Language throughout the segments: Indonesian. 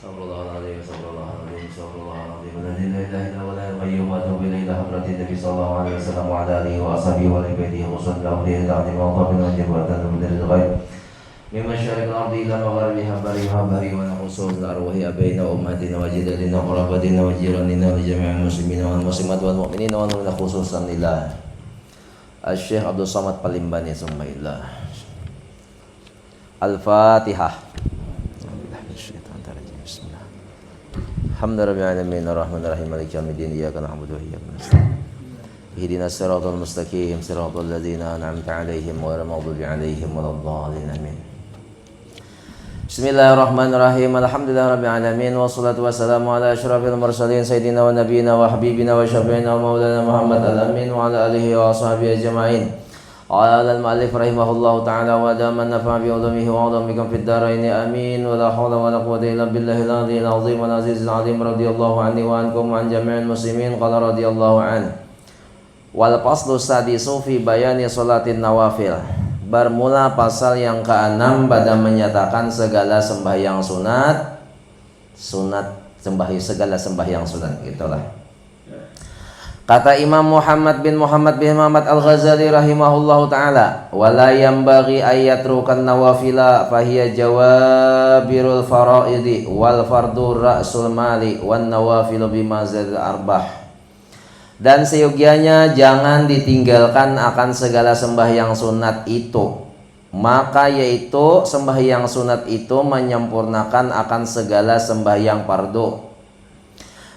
Astagfirullahaladzim, astagfirullahaladzim, astagfirullahaladzim. Alladzi la ilaha illa huwa al qayyum wa atubu ilaihi ila hadratin Nabi sallallahu alaihi wasallam wa ala alihi wa ashabihi wa ali baitihi wa sallallahu alaihi ta'ala wa qabila wa jabatan min al-ghaib. Min masyariqil ardi ila magharibiha bari wa naqusul arwahi abaina ummatina wa jidalina wa qarabatina wa jiranina wa jami'al muslimina wal muslimat wal mu'minina wa nu'mina khususan lillah. Al-Syekh Abdul Samad Palimbani Sumaillah. Al-Fatihah. Alhamdulillahirrahmanirrahim ar-rahmanirrahim maliki yaumiddin iyyaka na'budu wa iyyaka nasta'in ihdinas siratal mustaqim siratal ladzina an'amta 'alaihim ghairil maghdubi 'alaihim waladdallin amin. Bismillahirrahmanirrahim. Alhamdulillahirabbil alamin wassalatu wassalamu ala asyrafil mursalin sayyidina wa nabiyyina wa habibina wa syafi'ina wa maulana Muhammad al-amin wa ala alihi wa ashabihi ajma'in. Qala al-mu'allif rahimahullahu ta'ala wa daman nafa'a bi ulumihi wa 'ulumihim fid dharain amin wa la haula wa la quwwata illa billahil aliyyil azim wal azizil azim radhiyallahu anni wa ankum wa an jami'il muslimin qala radhiyallahu an. Wal faslu sadisu fi bayani sholatin nawafil. Bermula pasal yang ke-6 pada menyatakan segala sembahyang sunat segala sembahyang sunat gitulah. Kata Imam Muhammad bin Muhammad Al-Ghazali rahimahullahu ta'ala, wala yambaghi ayatrukan nawafila fahiya jawabirul faraidi wal fardu ra'sul mali wan nawafilu bimazal arbah. Dan seyogianya jangan ditinggalkan akan segala sembahyang sunat itu, maka yaitu sembahyang sunat itu menyempurnakan akan segala sembahyang fardu.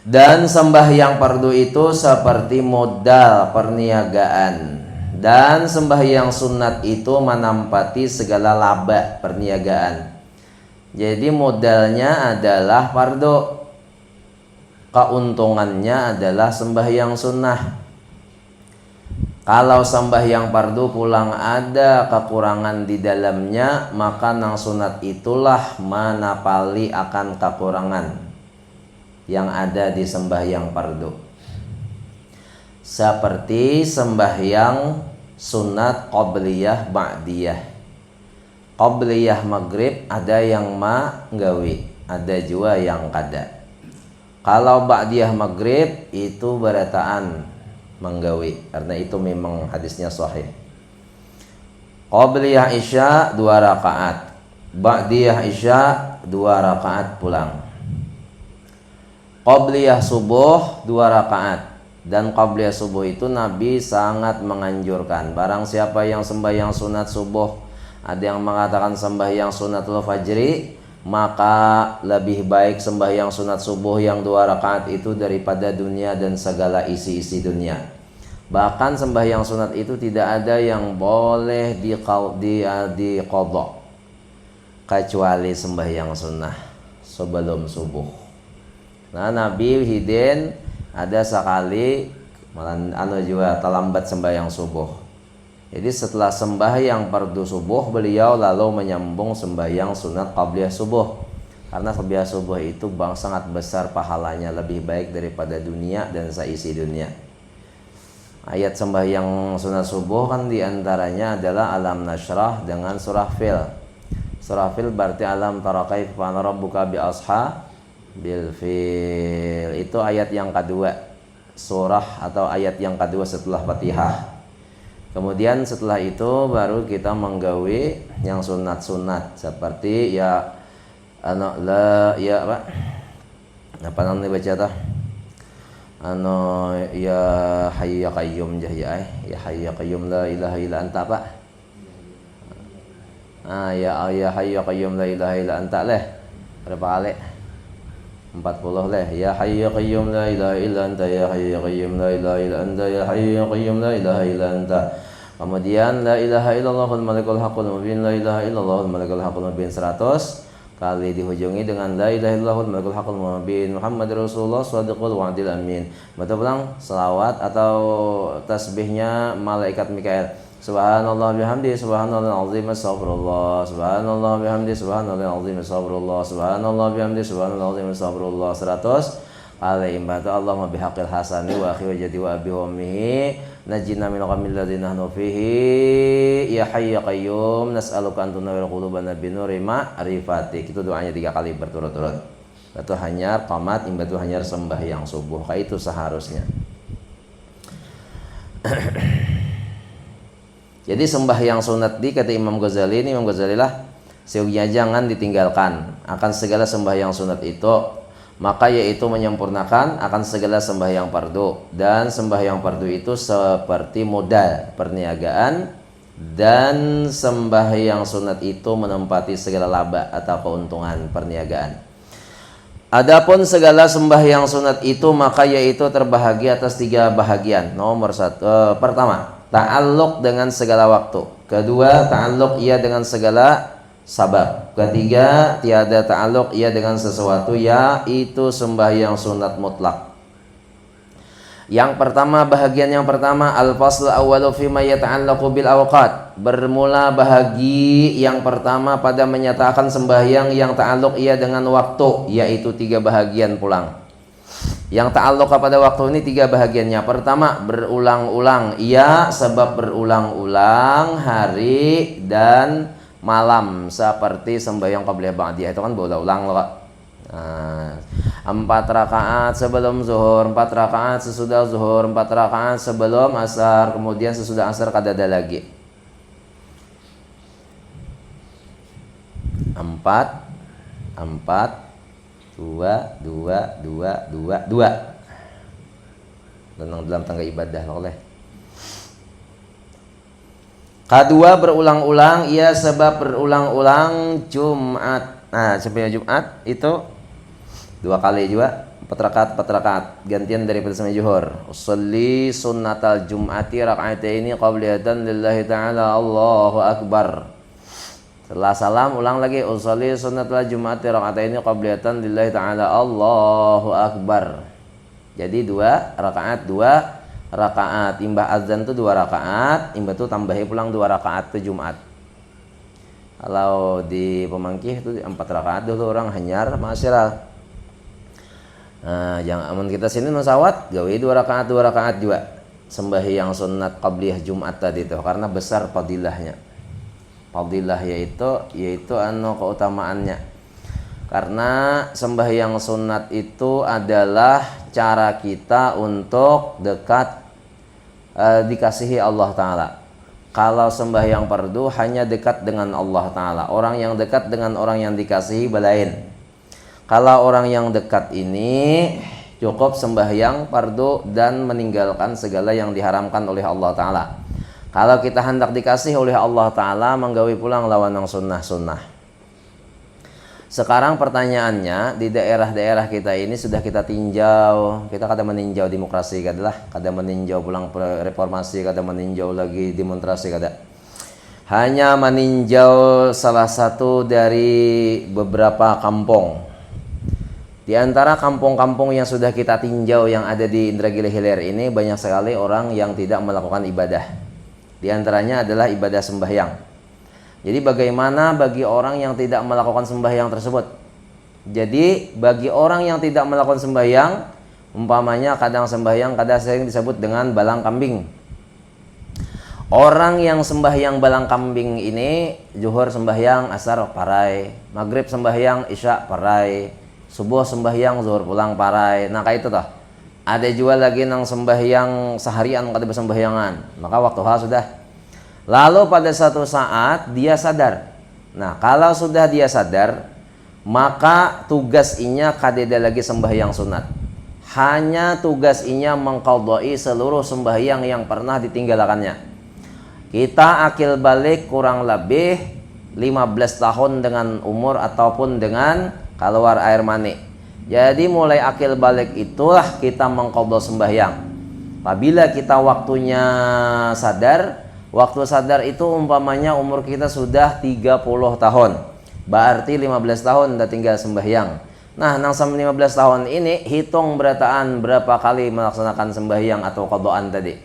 Dan sembahyang fardu itu seperti modal perniagaan, dan sembahyang sunat itu menampati segala laba perniagaan. Jadi modalnya adalah fardu, keuntungannya adalah sembahyang sunnah. Kalau sembahyang fardu pulang ada kekurangan di dalamnya, maka nang sunat itulah manapali akan kekurangan yang ada di sembahyang fardu. Seperti sembahyang sunat qabliyah ba'diyah. Qabliyah maghrib ada yang manggawi, ada juga yang kada. Kalau ba'diyah maghrib itu berataan manggawi, karena itu memang hadisnya sahih. Qabliyah isya 2 rakaat, ba'diyah isya 2 rakaat pulang. Qabliyah subuh 2 rakaat. Dan qabliyah subuh itu Nabi sangat menganjurkan. Barang siapa yang sembahyang sunat subuh, ada yang mengatakan sembahyang sunatul fajri, maka lebih baik sembahyang sunat subuh yang 2 rakaat itu daripada dunia dan segala isi-isi dunia. Bahkan sembahyang sunat itu tidak ada yang boleh diqadha kecuali sembahyang sunnah sebelum subuh. Nah, Nabi hidin ada sekali malah juga terlambat sembahyang subuh. Jadi setelah sembahyang fardu subuh, beliau lalu menyambung sembahyang sunat qabliyah subuh. Karena qabliyah subuh itu sangat besar pahalanya, lebih baik daripada dunia dan seisi dunia. Ayat sembahyang sunat subuh kan diantaranya adalah alam nasyrah dengan surah fil. Surah fil berarti alam tara kaifa fa'ala rabbuka bi bil fil. Itu ayat yang kedua surah atau ayat yang kedua setelah Fatihah. Kemudian setelah itu baru kita menggawi yang sunat-sunat seperti ya apa namanya baca tah? Ya hayyu ya qayyum ya hayyu ya qayyum la ilaha illa anta apa? Ya hayyu ya qayyum la ilaha illa anta berapa kali? 40 ya hayyu ya qayyum la ilaha illa anta ya hayyu ya qayyum la ilaha illa anta ya hayyu ya qayyum la ilaha illa anta. Kemudian la ilaha illallahul malikul haqqul mubin, la ilaha illallahul malikul haqqul mubin 100 kali dihujungi dengan la ilaha illallahul malikul haqqul mubin Muhammadur Rasulullah shadiqul wa'dil amin. Betul pulang selawat atau tasbihnya malaikat Mikael. Subhanallah bihamdi subhanallahil azim astaghfirullah subhanallah bihamdi subhanallahil azim astaghfirullah subhanallah bihamdi subhanallahil azim astaghfirullah 100 kali imbatu Allahumma bihaqqil hasani wa akhi wa jadi wa abi wa ummihi najina min ghamil ladzina nahnu fihi ya hayyu ya qayyum nas'aluka an tunawwir qulubana bi nuri ma'rifatik. Itu doanya 3 kali berturut-turut. batu hanyar qamat batu hanyar sembahyang subuh. Kayak itu seharusnya. Jadi sembahyang sunat di kata Imam Ghazali ini, Imam Ghazali lah seyogianya jangan ditinggalkan akan segala sembahyang sunat itu, maka yaitu menyempurnakan akan segala sembahyang fardu, dan sembahyang fardu itu seperti modal perniagaan, dan sembahyang sunat itu menempati segala laba atau keuntungan perniagaan. Adapun segala sembahyang sunat itu maka yaitu terbahagi atas 3 bahagian. Nomor 1, pertama, ta'alluq dengan segala waktu. Kedua, ta'alluq ia dengan segala sabab. Ketiga, tiada ta'alluq ia dengan sesuatu, yaitu sembahyang sunat mutlak. Yang pertama, bahagian yang pertama, al-fasl awwalu fima yata'allaqu bil awqat. Bermula bahagi yang pertama pada menyatakan sembahyang yang ta'alluq ia dengan waktu, yaitu 3 bahagian pulang. Yang ta'alluq pada waktu ini 3 bahagiannya. Pertama, berulang-ulang ia sebab berulang-ulang hari dan malam, seperti sembahyang qabliyah ba'diyah itu kan berulang-ulang loh, Pak. 4 rakaat sebelum zuhur, 4 rakaat sesudah zuhur, 4 rakaat sebelum asar, kemudian sesudah asar kadada lagi. 4 2 2 2 2 2 dalam tangga ibadah oleh. Kedua, berulang-ulang ia sebab berulang-ulang Jumat. Nah, sembahyang Jumat itu 2 kali juga, 4 rakaat gantian daripada sembahyang zuhur. Usolli sunnatal jum'ati raka'ataini qabliyatan lillahi ta'ala, Allahu akbar. Setelah salam ulang lagi, usolli sunnatal jum'ati raka'ataini qabliyatan lillahi ta'ala, Allahu akbar. Jadi 2 rakaat imbah azan tuh 2 rakaat, imbah tuh tambahi pulang 2 rakaat ke Jumat. Kalau di pemangkih itu 4 rakaat dulu orang hanyar masyarakat. Nah, yang aman kita sini nusawat gawe 2 rakaat juga sembahyang sunat qabliyah Jumat tadi itu, karena besar fadilahnya. Fadilah yaitu keutamaannya. Karena sembahyang sunat itu adalah cara kita untuk dekat dikasihi Allah Ta'ala. Kalau sembahyang fardu hanya dekat dengan Allah Ta'ala. Orang yang dekat dengan orang yang dikasihi belain. Kalau orang yang dekat ini cukup sembahyang fardu dan meninggalkan segala yang diharamkan oleh Allah Ta'ala. Kalau kita hendak dikasih oleh Allah Ta'ala, menggawi pulang lawan yang sunnah-sunnah. Sekarang pertanyaannya, di daerah-daerah kita ini sudah kita tinjau, kita kada meninjau demokrasi kadalah, kada meninjau pulang reformasi, kada meninjau lagi demonstrasi kada. Hanya meninjau salah satu dari beberapa kampung. Di antara kampung-kampung yang sudah kita tinjau yang ada di Indragiri Hilir ini, banyak sekali orang yang tidak melakukan ibadah. Di antaranya adalah ibadah sembahyang. Jadi bagaimana bagi orang yang tidak melakukan sembahyang tersebut? Jadi bagi orang yang tidak melakukan sembahyang, umpamanya kadang sembahyang, kadang sering disebut dengan balang kambing. Orang yang sembahyang balang kambing ini, zuhur sembahyang, asar parai, maghrib sembahyang, isya parai, subuh sembahyang, zuhur pulang parai. Nah kayak itu toh. Ada juga lagi nang sembahyang seharian kada bersembahyangan, maka waktu sudah. Lalu pada satu saat dia sadar. Nah kalau sudah dia sadar, maka tugas inya kadeda lagi sembahyang sunat. Hanya tugas inya mengqadai seluruh sembahyang yang pernah ditinggalkannya. Kita akil balik kurang lebih 15 tahun dengan umur ataupun dengan keluar air mani. Jadi mulai akil balik itulah kita mengqadha sembahyang. Apabila kita waktunya sadar, waktu sadar itu umpamanya umur kita sudah 30 tahun. Berarti 15 tahun udah tinggal sembahyang. Nah, nang 15 tahun ini hitung berataan berapa kali melaksanakan sembahyang atau qadhaan tadi.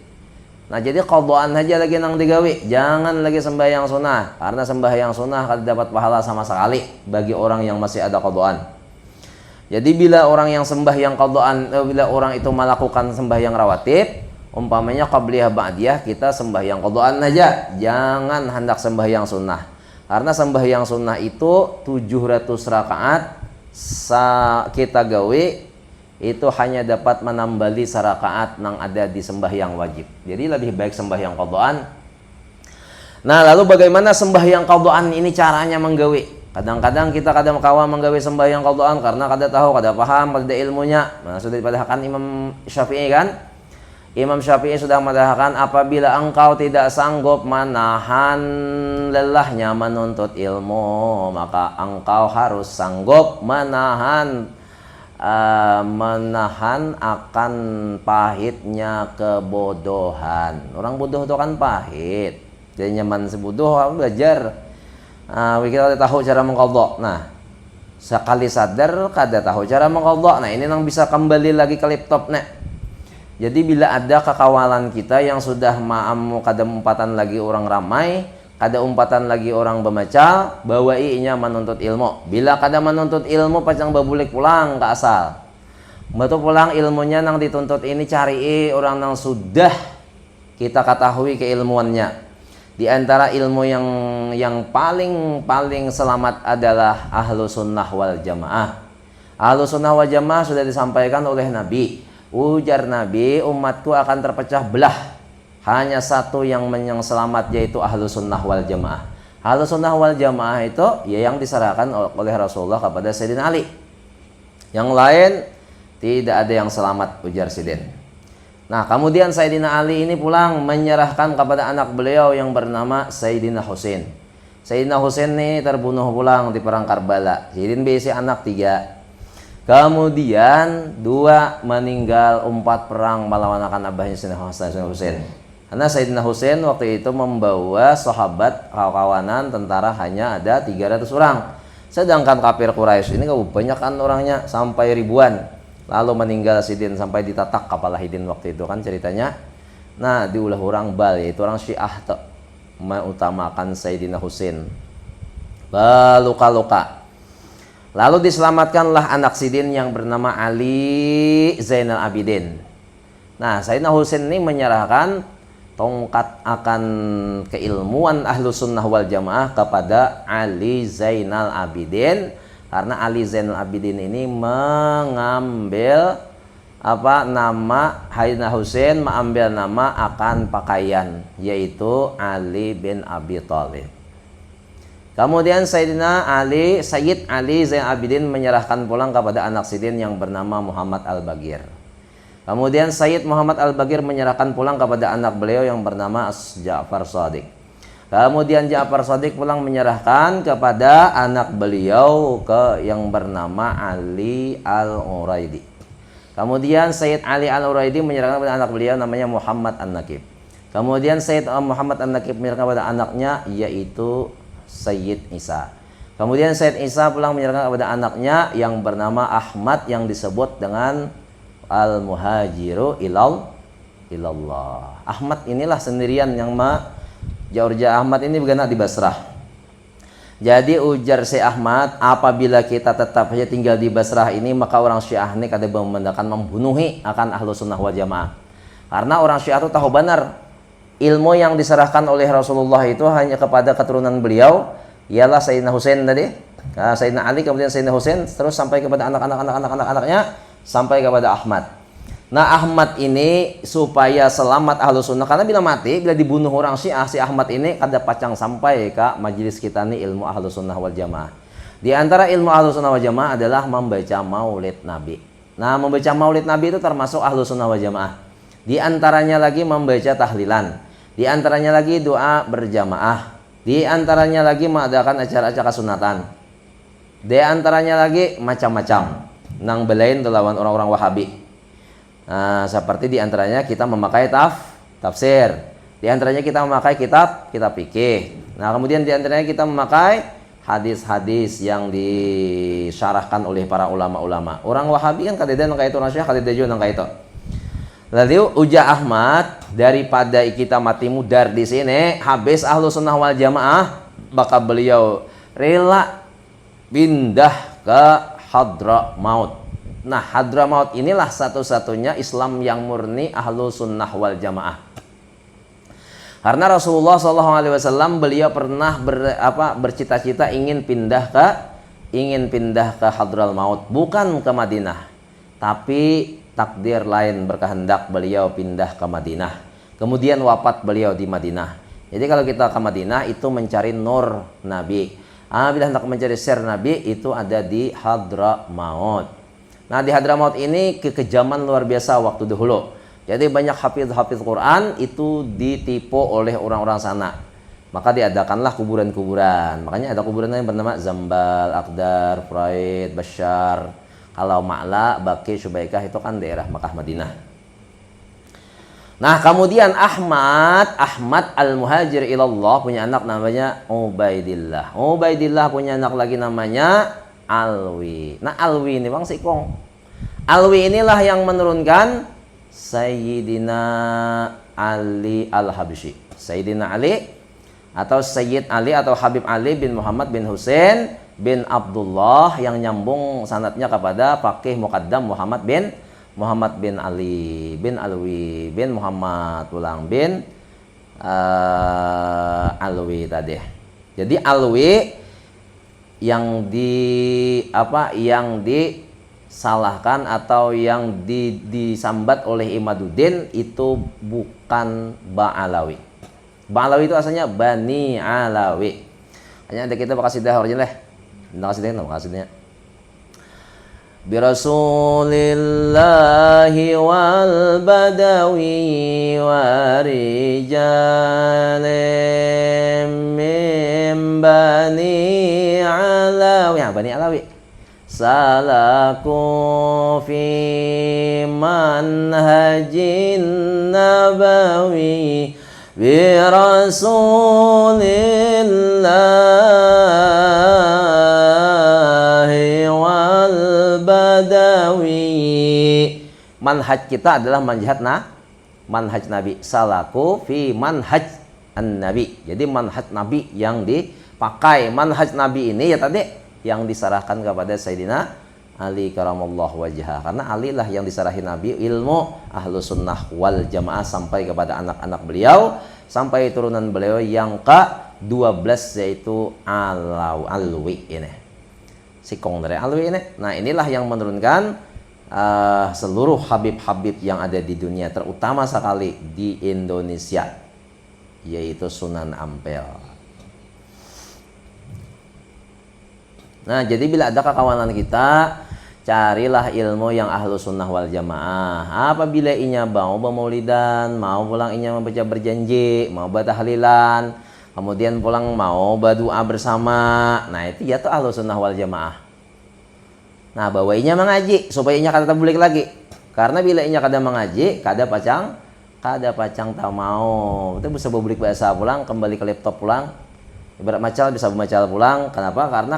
Nah, jadi qadhaan aja lagi nang digawi. Jangan lagi sembahyang sunnah, karena sembahyang sunnah kada dapat pahala sama sekali bagi orang yang masih ada qadhaan. Jadi bila orang yang sembahyang qadhaan, bila orang itu melakukan sembahyang rawatib, umpamanya qabliyah ba'diyah, kita sembahyang qadhaan aja, jangan hendak sembahyang sunnah. Karena sembahyang sunnah itu 700 rakaat kita gawe itu hanya dapat menambali sarakaat yang ada di sembahyang wajib. Jadi lebih baik sembahyang qadaan. Nah, lalu bagaimana sembahyang qadaan ini caranya menggawe? Kadang-kadang kita kadang kawa menggawe sembahyang qadaan karena kada tahu, kada paham, kada ilmunya. Nah, sudah dipadahkan Imam Syafi'i kan? Imam Syafi'i sudah mengatakan apabila engkau tidak sanggup menahan lelahnya menuntut ilmu, maka engkau harus sanggup menahan akan pahitnya kebodohan. Orang bodoh itu kan pahit. Jadi nyaman sebodoh belajar. Kita tahu cara mengqadha. Nah, sekali sadar kada tahu cara mengqadha. Nah, ini yang bisa kembali lagi ke laptop nek. Jadi bila ada kekawalan kita yang sudah ma'am kada umpatan lagi orang ramai, kada umpatan lagi orang bemacal, bawainya menuntut ilmu. Bila kada menuntut ilmu pacang babulik pulang ke asal. Betul pulang ilmunya nang dituntut ini cari orang nang sudah kita ketahui keilmuannya. Di antara ilmu yang paling selamat adalah ahlu sunnah wal jamaah. Ahlu sunnah wal jamaah sudah disampaikan oleh Nabi. Ujar Nabi, umatku akan terpecah belah. Hanya satu yang selamat yaitu ahlu sunnah wal jamaah. Ahlu sunnah wal jamaah itu ya yang diserahkan oleh Rasulullah kepada Sayyidina Ali. Yang lain tidak ada yang selamat, ujar Sidin. Nah, kemudian Sayyidina Ali ini pulang menyerahkan kepada anak beliau yang bernama Sayyidina Husain. Sayyidina Husain ini terbunuh pulang di perang Karbala. Sidin berisi anak 3. Kemudian 2 meninggal 4 perang melawan akan abahnya Sayyidina Husain. Karena Sayyidina Husain waktu itu membawa sahabat kawanan tentara hanya ada 300 orang. Sedangkan kafir Quraisy ini kebanyakan orangnya sampai ribuan. Lalu meninggal Sidin sampai ditatak kepala Hidin waktu itu kan ceritanya. Nah, diulah orang Bal yaitu orang Syiah mengutamakan Sayyidina Husain. Luka-luka. Lalu diselamatkanlah anak Sidin yang bernama Ali Zainal Abidin. Nah, Sayyidina Husain ini menyerahkan tongkat akan keilmuan ahlu sunnah wal jamaah kepada Ali Zainal Abidin. Karena Ali Zainal Abidin ini mengambil nama Sayyidina Husain, mengambil nama akan pakaian, yaitu Ali bin Abi Thalib. Kemudian Sayyidina Ali, Sayyid Ali Zainal Abidin menyerahkan pulang kepada anak Sidin yang bernama Muhammad Al-Bagir. Kemudian Sayyid Muhammad Al-Bagir menyerahkan pulang kepada anak beliau yang bernama Ja'far Shadiq. Kemudian Ja'far Shadiq pulang menyerahkan kepada anak beliau yang bernama Ali Al-Uraidi. Kemudian Sayyid Ali Al-Uraidi menyerahkan kepada anak beliau namanya Muhammad An-Nakib. Kemudian Sayyid Muhammad An-Nakib menyerahkan kepada anaknya yaitu Sayyid Isa. Kemudian Sayyid Isa pulang menyerahkan kepada anaknya yang bernama Ahmad yang disebut dengan Al-Muhajiru ilallah. Ahmad inilah sendirian yang Jaurja Ahmad ini bergerak di Basrah. Jadi ujar si Ahmad, apabila kita tetap saja tinggal di Basrah ini, maka orang Syiah ini kada membenarkan membunuhi akan ahlu sunnah wal jamaah. Karena orang Syiah itu tahu benar ilmu yang diserahkan oleh Rasulullah itu hanya kepada keturunan beliau, ialah Sayyidina Husain tadi, Sayyidina Ali, kemudian Sayyidina Husain, terus sampai kepada anak-anaknya, sampai kepada Ahmad. Nah, Ahmad ini supaya selamat ahlu sunnah, karena bila mati, bila dibunuh orang Syiah, si Ahmad ini kada pacang sampai ke majelis kita nih ilmu ahlu sunnah wal jamaah. Di antara ilmu ahlu sunnah wal jamaah adalah membaca maulid Nabi. Nah, membaca maulid Nabi itu termasuk ahlu sunnah wal jamaah. Di antaranya lagi membaca tahlilan. Di antaranya lagi doa berjamaah. Di antaranya lagi mengadakan acara-acara sunatan. Di antaranya lagi macam-macam nang belain lawan orang-orang Wahabi. Nah, seperti di antaranya kita memakai tafsir. Di antaranya kita memakai kitab fikih. Nah, kemudian di antaranya kita memakai hadis-hadis yang disyarahkan oleh para ulama-ulama. Orang Wahabi kan kadeda nang kaito orang Syiah kadeda juga nang kaito. Lalu ujar Ahmad, daripada kita mati mudar di sini, habis ahlu sunnah wal jamaah, bakal beliau rela pindah ke Hadramaut. Nah, Hadramaut inilah satu-satunya Islam yang murni ahlu sunnah wal jamaah. Karena Rasulullah SAW beliau pernah bercita-cita ingin pindah ke ingin pindah ke Hadral Maut, bukan ke Madinah, tapi takdir lain berkehendak beliau pindah ke Madinah. Kemudian wafat beliau di Madinah. Jadi kalau kita ke Madinah itu mencari nur Nabi. Bila hendak mencari sir Nabi itu ada di Hadramaut. Nah di Hadramaut ini kekejaman luar biasa waktu dahulu. Jadi banyak hafiz-hafiz Quran itu ditipu oleh orang-orang sana. Maka diadakanlah kuburan-kuburan. Makanya ada kuburan yang bernama Zambal, Aqdar, Furaid, Bashar. Kalau Ma'la, Baqi, Syubaikah itu kan daerah Makkah Madinah. Nah kemudian Ahmad Al-Muhajir ilallah punya anak namanya Ubaidillah. Ubaidillah punya anak lagi namanya Alwi. Nah Alwi ini bang sikong. Alwi inilah yang menurunkan Sayyidina Ali Al-Habsyi. Sayyidina Ali atau Sayyid Ali atau Habib Ali bin Muhammad bin Husain bin Abdullah yang nyambung sanadnya kepada Faqih Muqaddam Muhammad bin Ali bin Alwi bin Muhammad ulang bin Alwi tadi. Jadi Alwi yang disalahkan atau yang disambat oleh Imaduddin itu bukan Ba'alawi. Ba'alawi itu asalnya Bani Alawi. Hanya ada kita bakasidah orangnya lah. Nak kasih nama kasidahnya. Bi Rasulillahi wal badawi wa rijalim min Bani Alawi. Bani Alawi. Salaku fi manhajin nabawi bi Rasulillahi wal badawi. Manhaj kita adalah manhaj Nabi. Salaku fi manhaj an-Nabi. Jadi manhaj Nabi yang dipakai. Manhaj Nabi ini ya tadi yang diserahkan kepada Sayyidina Ali karamallahu wajhah. Karena Ali lah yang diserahi Nabi ilmu ahlu sunnah wal jamaah sampai kepada anak-anak beliau, sampai turunan beliau yang ke-12 yaitu Alwi ini. Sikong dari Alwi ini. Nah inilah yang menurunkan seluruh habib-habib yang ada di dunia, terutama sekali di Indonesia, yaitu Sunan Ampel. Nah jadi bila ada kekawanan kita, carilah ilmu yang ahlu sunnah wal jamaah. Apabila inya mau bermaulidan, mau pulang inya membaca berjanji, mau bertahlilan, kemudian pulang mau berdoa bersama, nah itu ya tuh ahlu sunnah wal jamaah. Nah bawa inya mengaji supaya inya kada bulik lagi. Karena bila inya kada mengaji, kada pacang tak mau. Itu bisa bulik bahasa pulang, kembali ke laptop pulang. Ibarat macal bisa macal pulang. Kenapa? Karena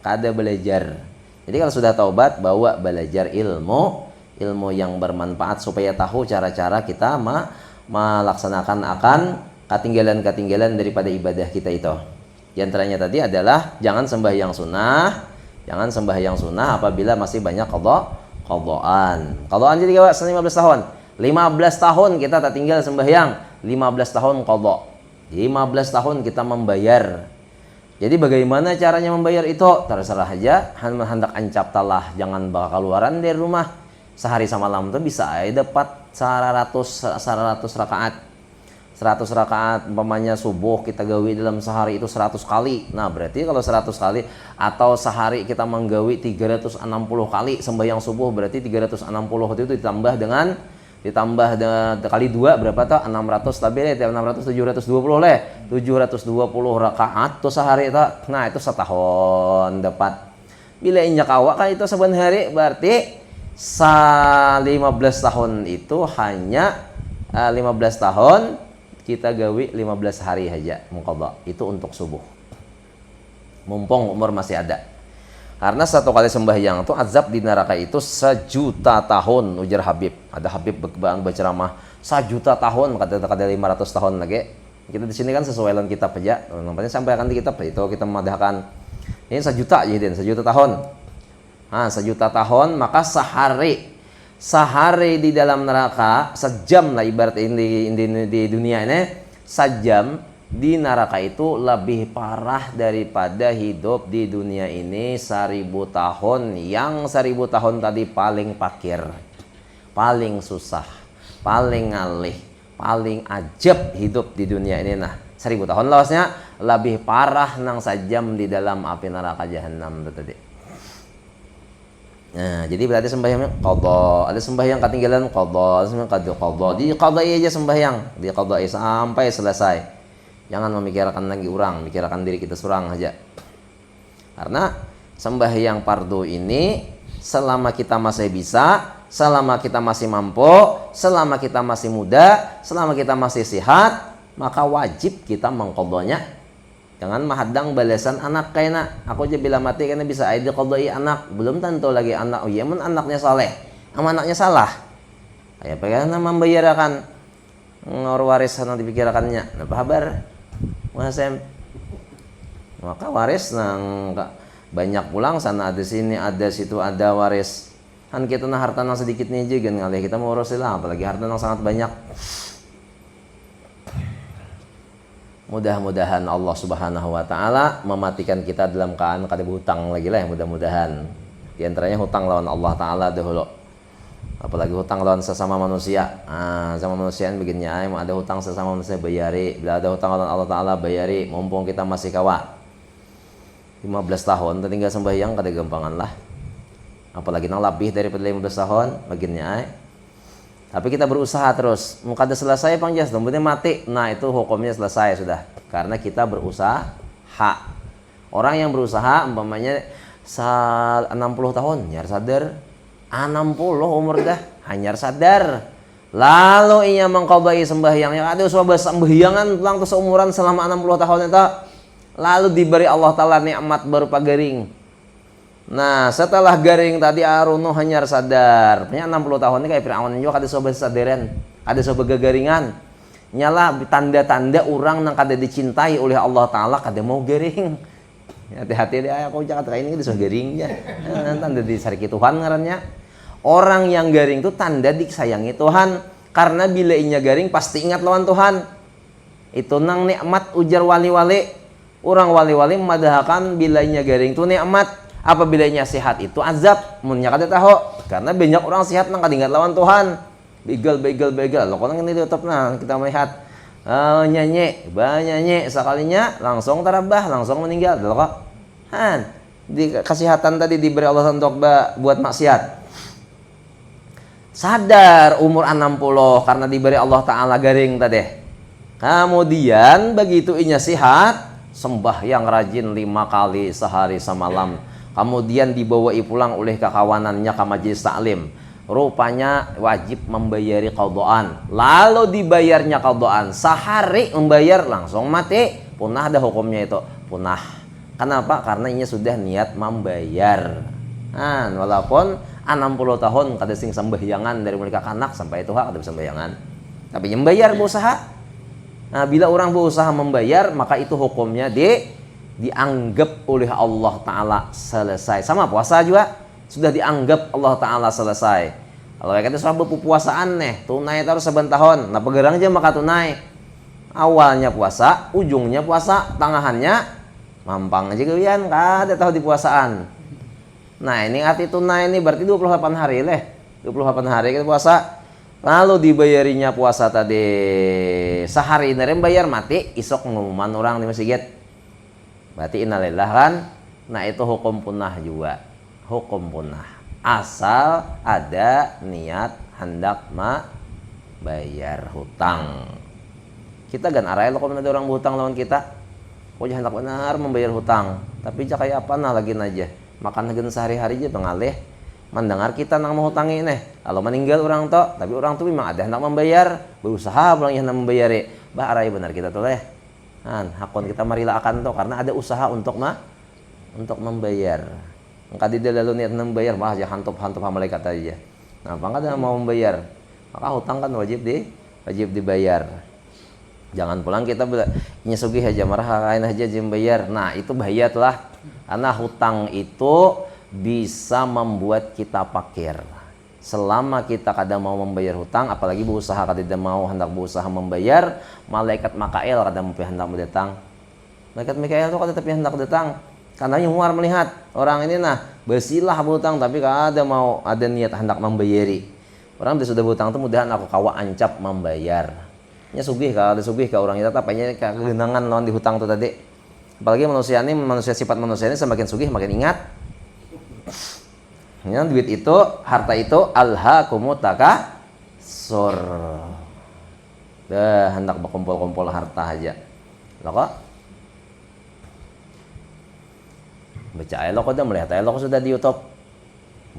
kada belajar. Jadi kalau sudah taubat, bawa belajar ilmu yang bermanfaat supaya tahu cara-cara kita melaksanakan akan ketinggalan daripada ibadah kita itu. Di antaranya tadi adalah jangan sembahyang sunnah apabila masih banyak qadaan. Qadaan jadi kawan 15 tahun. 15 tahun kita tak tinggal sembahyang, 15 tahun qada. 15 tahun kita membayar. Jadi bagaimana caranya membayar itu? Terserah aja, hendak ancap talah, jangan bakal keluaran dari rumah. Sehari semalam tuh bisa dapat 100 rakaat. 100 rakaat umpamanya subuh kita gawi dalam sehari itu 100 kali. Nah, berarti kalau 100 kali atau sehari kita menggawi 360 kali sembahyang subuh, berarti 360 itu ditambah kali 2 berapa tuh? 600 tapi 600 720 leh. 720 rakaat tuh sehari itu. Nah, itu setahun dapat. Bila injak awak kan itu saban hari berarti 15 tahun itu hanya 15 tahun kita gawi 15 hari aja mengqadha. Itu untuk subuh. Mumpung umur masih ada. Karena satu kali sembahyang itu azab di neraka itu 1.000.000 tahun, ujar Habib. Ada Habib berceramah 1.000.000 tahun, kata 500 tahun lagi. Kita di sini kan sesuai dengan kitab aja. Nampaknya sampai akan di kitab itu kita memadahkan. Ini 1.000.000 jadi 1.000.000 tahun. Nah, 1.000.000 tahun maka sehari di dalam neraka sejam lah ibarat di dunia ini, sejam di neraka itu lebih parah daripada hidup di dunia ini 1000 tahun. Yang 1000 tahun tadi paling pakir, paling susah, paling ngalih, paling ajab hidup di dunia ini. Nah 1000 tahun lawasnya lebih parah nang sajam di dalam api neraka jahanam itu tadi. Nah, jadi berarti sembahyang qadha, ada sembahyang ketinggalan qadha, sembahyang qadha. Di qadai aja sembahyang, di qadai sampai selesai. Jangan memikirkan lagi orang, mikirkan diri kita seorang aja. Karena sembahyang fardu ini selama kita masih bisa, selama kita masih mampu, selama kita masih muda, selama kita masih sehat, maka wajib kita mengqadhanya. Jangan menghadang balasan anak kayaknya. Aku aja bila mati karena bisa aida qadai anak. Belum tentu lagi anak. Oh iya, anaknya saleh. Ama anaknya salah. Kayak bagaimana membayarkan ngor waris nanti dipikirkannya. Apa kabar? Masem. Maka waris nang banyak pulang sana ada sini ada situ ada waris. Kan kita nah harta nang sedikit nih juga ngalih kita mau urus lah, apalagi harta nang sangat banyak. Mudah-mudahan Allah Subhanahu wa taala mematikan kita dalam keadaan kada berhutang lagi lah, mudah-mudahan. Di antaranya hutang lawan Allah taala dahulu. Apalagi hutang lawan sesama manusia. Sama manusia begini ya, ada hutang sesama manusia bayari. Bila ada hutang lawan Allah taala bayari, mumpung kita masih kawa. 15 tahun tinggal sembahyang kada gampangan lah. Apalagi nang lebih daripada 15 tahun begini ya. Tapi kita berusaha terus. Muka ada selesai pangjas, dompetnya mati. Nah itu hukumnya selesai sudah. Karena kita berusaha. Orang yang berusaha umpamanya 60 tahun, nyar sadar. 60 umur dah, hanyar sadar. Lalu ia mengqadai sembahyangnya. Ada usaha sembahyangan pulang ke seumuran selama 60 tahun itu. Lalu diberi Allah Ta'ala nikmat berupa garing. Nah setelah garing tadi aruno hanyar sadar. Punya 60 tahun ini kayak Fir'aun juga ada sobat sadaran, ada sobat gagaringan. Nyala tanda-tanda orang yang kada dicintai oleh Allah Ta'ala kada mau garing. Hati-hati deh aku jangan ini disuruh garingnya. Tanda disariki Tuhan ngarannya. Orang yang garing itu tanda disayangi Tuhan. Karena bila inya garing pasti ingat lawan Tuhan. Itu nang nikmat ujar wali-wali. Orang wali-wali memadahkan bila inya garing itu nikmat. Apabila nya sehat itu azab, munnya kada tahu. Karena banyak orang sehat nang kada ingat lawan Tuhan. Begal. Lo kalau ini tutup nah kita melihat nyanyi, banyak sekalinya langsung terabah, langsung meninggal. Lo kok? Di kesehatan tadi diberi Allah untuk buat maksiat. Sadar umur 60 karena diberi Allah Ta'ala garing tadi. Kemudian begitu inya sehat, sembahyang rajin 5 kali sehari semalam. Kemudian dibawa pulang oleh kekawanannya ke majelis taklim. Rupanya wajib membayari qadhaan. Lalu dibayarnya qadhaan. Sehari membayar langsung mati. Punah ada hukumnya itu. Punah. Kenapa? Karena ini sudah niat membayar. Walaupun 60 tahun kada sing sembahyangan dari mulai anak sampai itu kada sembahyangan. Tapi yang bayar berusaha. Nah, bila orang berusaha membayar maka itu hukumnya dianggap oleh Allah Ta'ala selesai. Sama puasa juga sudah dianggap Allah Ta'ala selesai. Kalau kayak itu soal puasaan nih, tunai terus saban tahun. Nah pegerang aja maka tunai. Awalnya puasa, ujungnya puasa, tangahannya mampang aja kalian, kada tahu di puasaan. Nah ini arti tunai ini berarti 28 hari leh. 28 hari kita puasa. Lalu dibayarinya puasa tadi sehari ini bayar mati, isok ngumuman orang di masjid. Berarti innalillah kan. Nah itu hukum punah juga. Hukum punah asal ada niat hendak bayar hutang. Kita kan arai lo kalau ada orang berhutang lawan kita. Kok hendak benar membayar hutang. Tapi kayak apa nah lagi aja. Makan hagen sehari-hari aja pengalih. Mendengar kita nang mau hutangi nih. Kalau meninggal orang tuh, tapi orang tuh memang ada hendak membayar. Berusaha pulang hendak membayari. Bah arai benar kita tuh leh. Hakon kita marilah akan tuh karena ada usaha untuk membayar. Engkau tidak lalu niat membayar malah aja hantup malaikat aja. Nah, apa enggak mau membayar? Maka hutang kan wajib dibayar. Jangan pulang kita nyesugih aja marah kain aja membayar. Nah, itu bahaya telah karena hutang itu bisa membuat kita fakir. Selama kita kada mau membayar hutang, apalagi berusaha kada mau hendak berusaha membayar, malaikat Mikail kada mau hendak datang. Malaikat Mikail itu kada tapi hendak datang. Karena Umar melihat orang ini bersilah berhutang tapi kada mau ada niat hendak membayari. Orang dia sudah berhutang itu mudahan aku kawa ancap membayar. Nya sugih kada sugih ka orang itu tapanya kegenangan lawan di hutang itu tadi. Apalagi manusia sifat manusia ini semakin sugih makin ingat. Ya, duit itu, harta itu alhaakumut takasur. Dah hendak berkumpul-kumpul harta aja. Lo kok baca aja lo kok dah melihat aja lo kok sudah di YouTube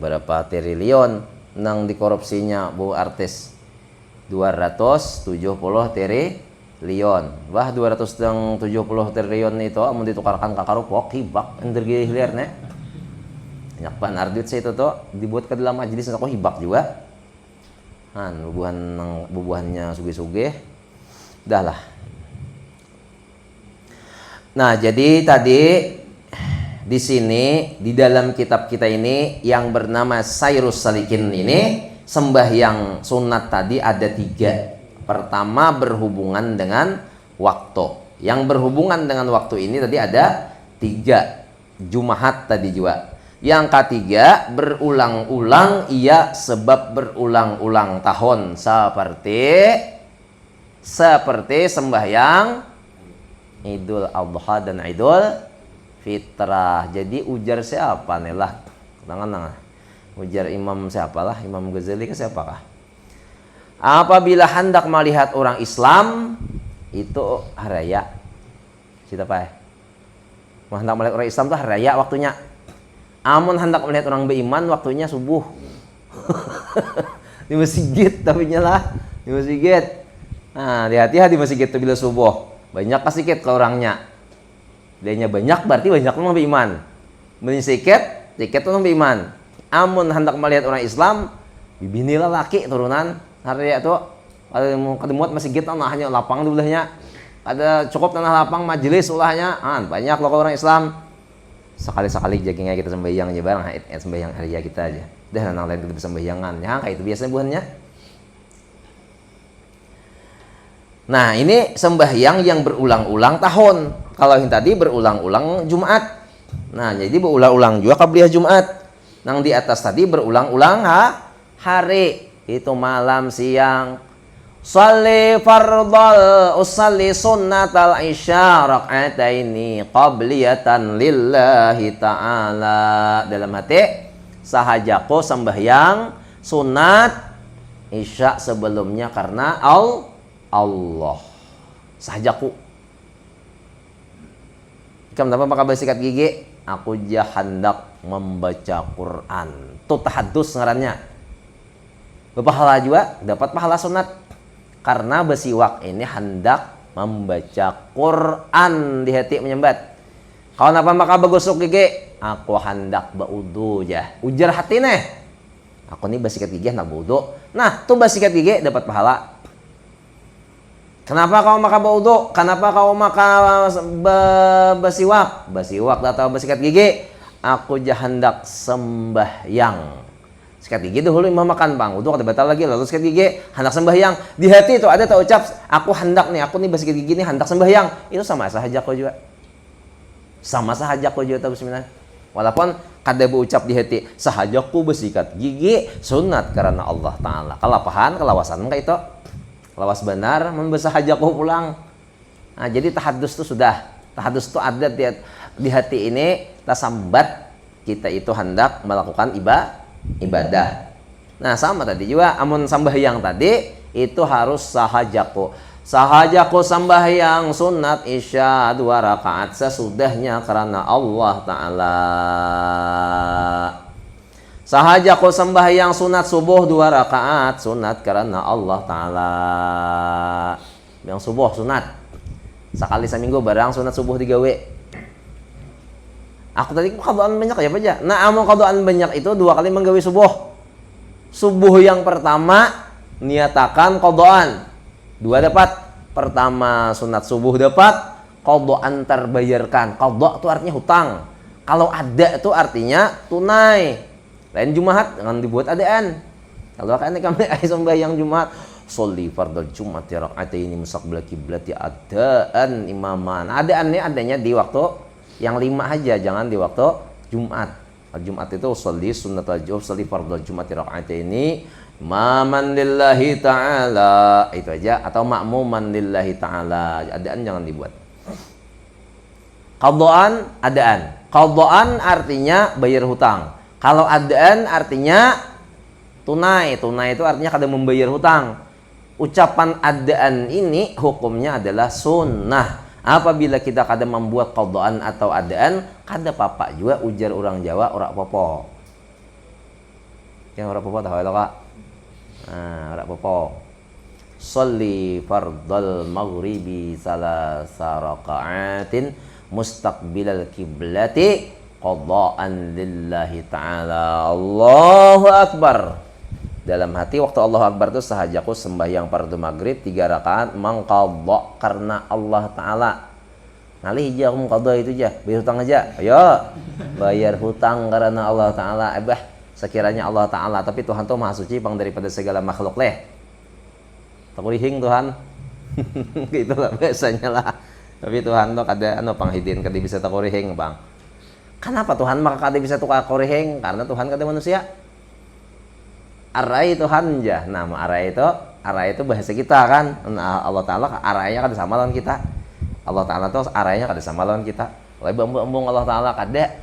berapa triliun nang dikorupsinya bu artis 270 triliun. Wah 270 triliun itu amun ditukarkan ka karupok hibak energi hilir nih. Banyak bahan ardit saya itu tuh dibuat ke dalam majelis aku hibak juga. Bubuhannya sugih-sugih. Dah lah. Nah, jadi tadi di sini di dalam kitab kita ini yang bernama Sairus Salikin ini sembahyang sunat tadi ada 3. Pertama berhubungan dengan waktu. Yang berhubungan dengan waktu ini tadi ada 3. Jumahat tadi juga. Yang ketiga berulang-ulang ia sebab berulang-ulang tahun seperti sembahyang Idul Adha dan Idul Fitrah. Jadi ujar siapa nih lah? Tangan. Ujar Imam siapalah? Imam Ghazali ke siapakah? Apabila hendak melihat orang Islam itu hari raya. Siapa ya? Hendak melihat orang Islam itu hari raya waktunya. Amun hendak melihat orang beriman waktunya subuh. Di masjid tapi nyala di masjid. Nah, hati-hati di masjid itu bila subuh. Banyak sedikit ke orangnya. Dianya banyak berarti banyak orang beriman. Beli sedikit orang beriman. Amun hendak melihat orang Islam, bibinilah laki turunan hari itu ada mau kedemuat masjid hanya lapang di belahnya. Ada cukup tanah lapang majelis ulahnya. Banyak loh orang Islam. Sekali-sekali jagingnya kita sembahyang aja bareng sembahyang hari kita aja. Dah nang lain kita sembahyangan. Ya kayak itu biasanya buhannya. Nah, ini sembahyang yang berulang-ulang tahun. Kalau yang tadi berulang-ulang Jumat. Nah, jadi berulang-ulang juga qabliyah Jumat. Nang di atas tadi berulang-ulang hari. Itu malam, siang. Shalli fardal usalli sunnatal isya rak'ataini qabliyatan lillahi ta'ala. Dalam hati sahajaku sembahyang sunat isya sebelumnya karena Allah. Sahajaku. Ikam dapat pakai sikat gigi. Aku hendak membaca Quran. Itu tahadus ngarannya. Berpahala juga dapat pahala sunat. Karena besiwak ini hendak membaca Quran di hati menyembat. Kalau napa maka bagusuk gigi, aku hendak baudu ya. Ujar hati nih. Aku nih basikat gigi hendak baudu. Nah, tuh basikat gigi dapat pahala. Kenapa kau maka baudu? Kenapa kau maka basiwak? Basiwak atau basikat gigi? Aku hendak sembahyang. Sikat gigi dahulu imam makan bang, udah kada batal lagi lalu sikat gigi hendak sembahyang. Di hati itu ada tak ucap aku hendak nih, aku nih basikat gigi nih hendak sembahyang. Itu sama sahaja kau juga. Sama sahaja kau juga tahu bismillah. Walaupun kada berucap di hati sahajaku basikat gigi sunat karena Allah taala. Kalapahan kelawasan enggak itu. Lawas benar membasahajaku pulang. Nah, jadi tahadus itu sudah. Tahadus itu ada di hati ini tasambat kita itu hendak melakukan ibadah. Nah, sama tadi juga amun sambahyang tadi itu harus sahajaku sambahyang sunat isya 2 rakaat sesudahnya karena Allah taala. Sahajaku sembahyang sunat subuh 2 rakaat sunat karena Allah taala. Yang subuh sunat. Sekali seminggu barang sunat subuh digawe. Aku tadi qadaan banyak ya aja. Nah, amun qadaan banyak itu 2 kali menggawe subuh. Subuh yang pertama niatakan qadaan. 2 dapat. Pertama sunat subuh dapat, qadaan terbayarkan. Qada itu artinya hutang. Kalau ada itu artinya tunai. Lain Jumahat jangan dibuat adaan. Kalau kan kami ay sembahyang Jumat, sholli fardhu Jum'ati raka'ataini mustaqbil kiblati adaan imaman. Adanya di waktu yang 5 aja, jangan di waktu Jumat. Jumat itu sholli sunnatul Jumat, sholli fardhu Jum'ati raka'ataini imaman lillahi ta'ala. Itu aja, atau ma'muman lillahi ta'ala. Adaan jangan dibuat. Qadhaan, adaan. Qadhaan artinya bayar hutang. Kalau adaan artinya tunai. Tunai itu artinya kada membayar hutang. Ucapan adaan ini hukumnya adalah sunnah. Apabila kita kada membuat qadhaan atau adaan, kada papa juga ujar orang Jawa ora popo. Yang ora popo tahu itu Kak? Nah, ora popo. Sholli fardal maghribi salasa raka'atin mustaqbilal kiblati qadhaan lillahi ta'ala. Allahu Akbar. Dalam hati waktu Allahu Akbar itu sahajaku sembahyang fardu maghrib 3 rakaat mangqadha karena Allah Ta'ala. Ngalih aja aku qadha itu aja, bayar hutang aja. Ayo, bayar hutang karena Allah Ta'ala. Sekiranya Allah Ta'ala, tapi Tuhan tuh maha suci bang daripada segala makhluk leh. Takurihing Tuhan. Gitulah biasanya lah. Tapi Tuhan tuh kada panghidin kada bisa takurihing bang. Kenapa Tuhan maka kada bisa takurihing? Karena Tuhan kada manusia. Arai Tuhan aja. Nama arai itu bahasa kita kan. Nah, Allah Ta'ala arainya kada sama lawan kita. Allah Ta'ala tuh arainya kada sama lawan kita. Oleh embung Allah Ta'ala kada.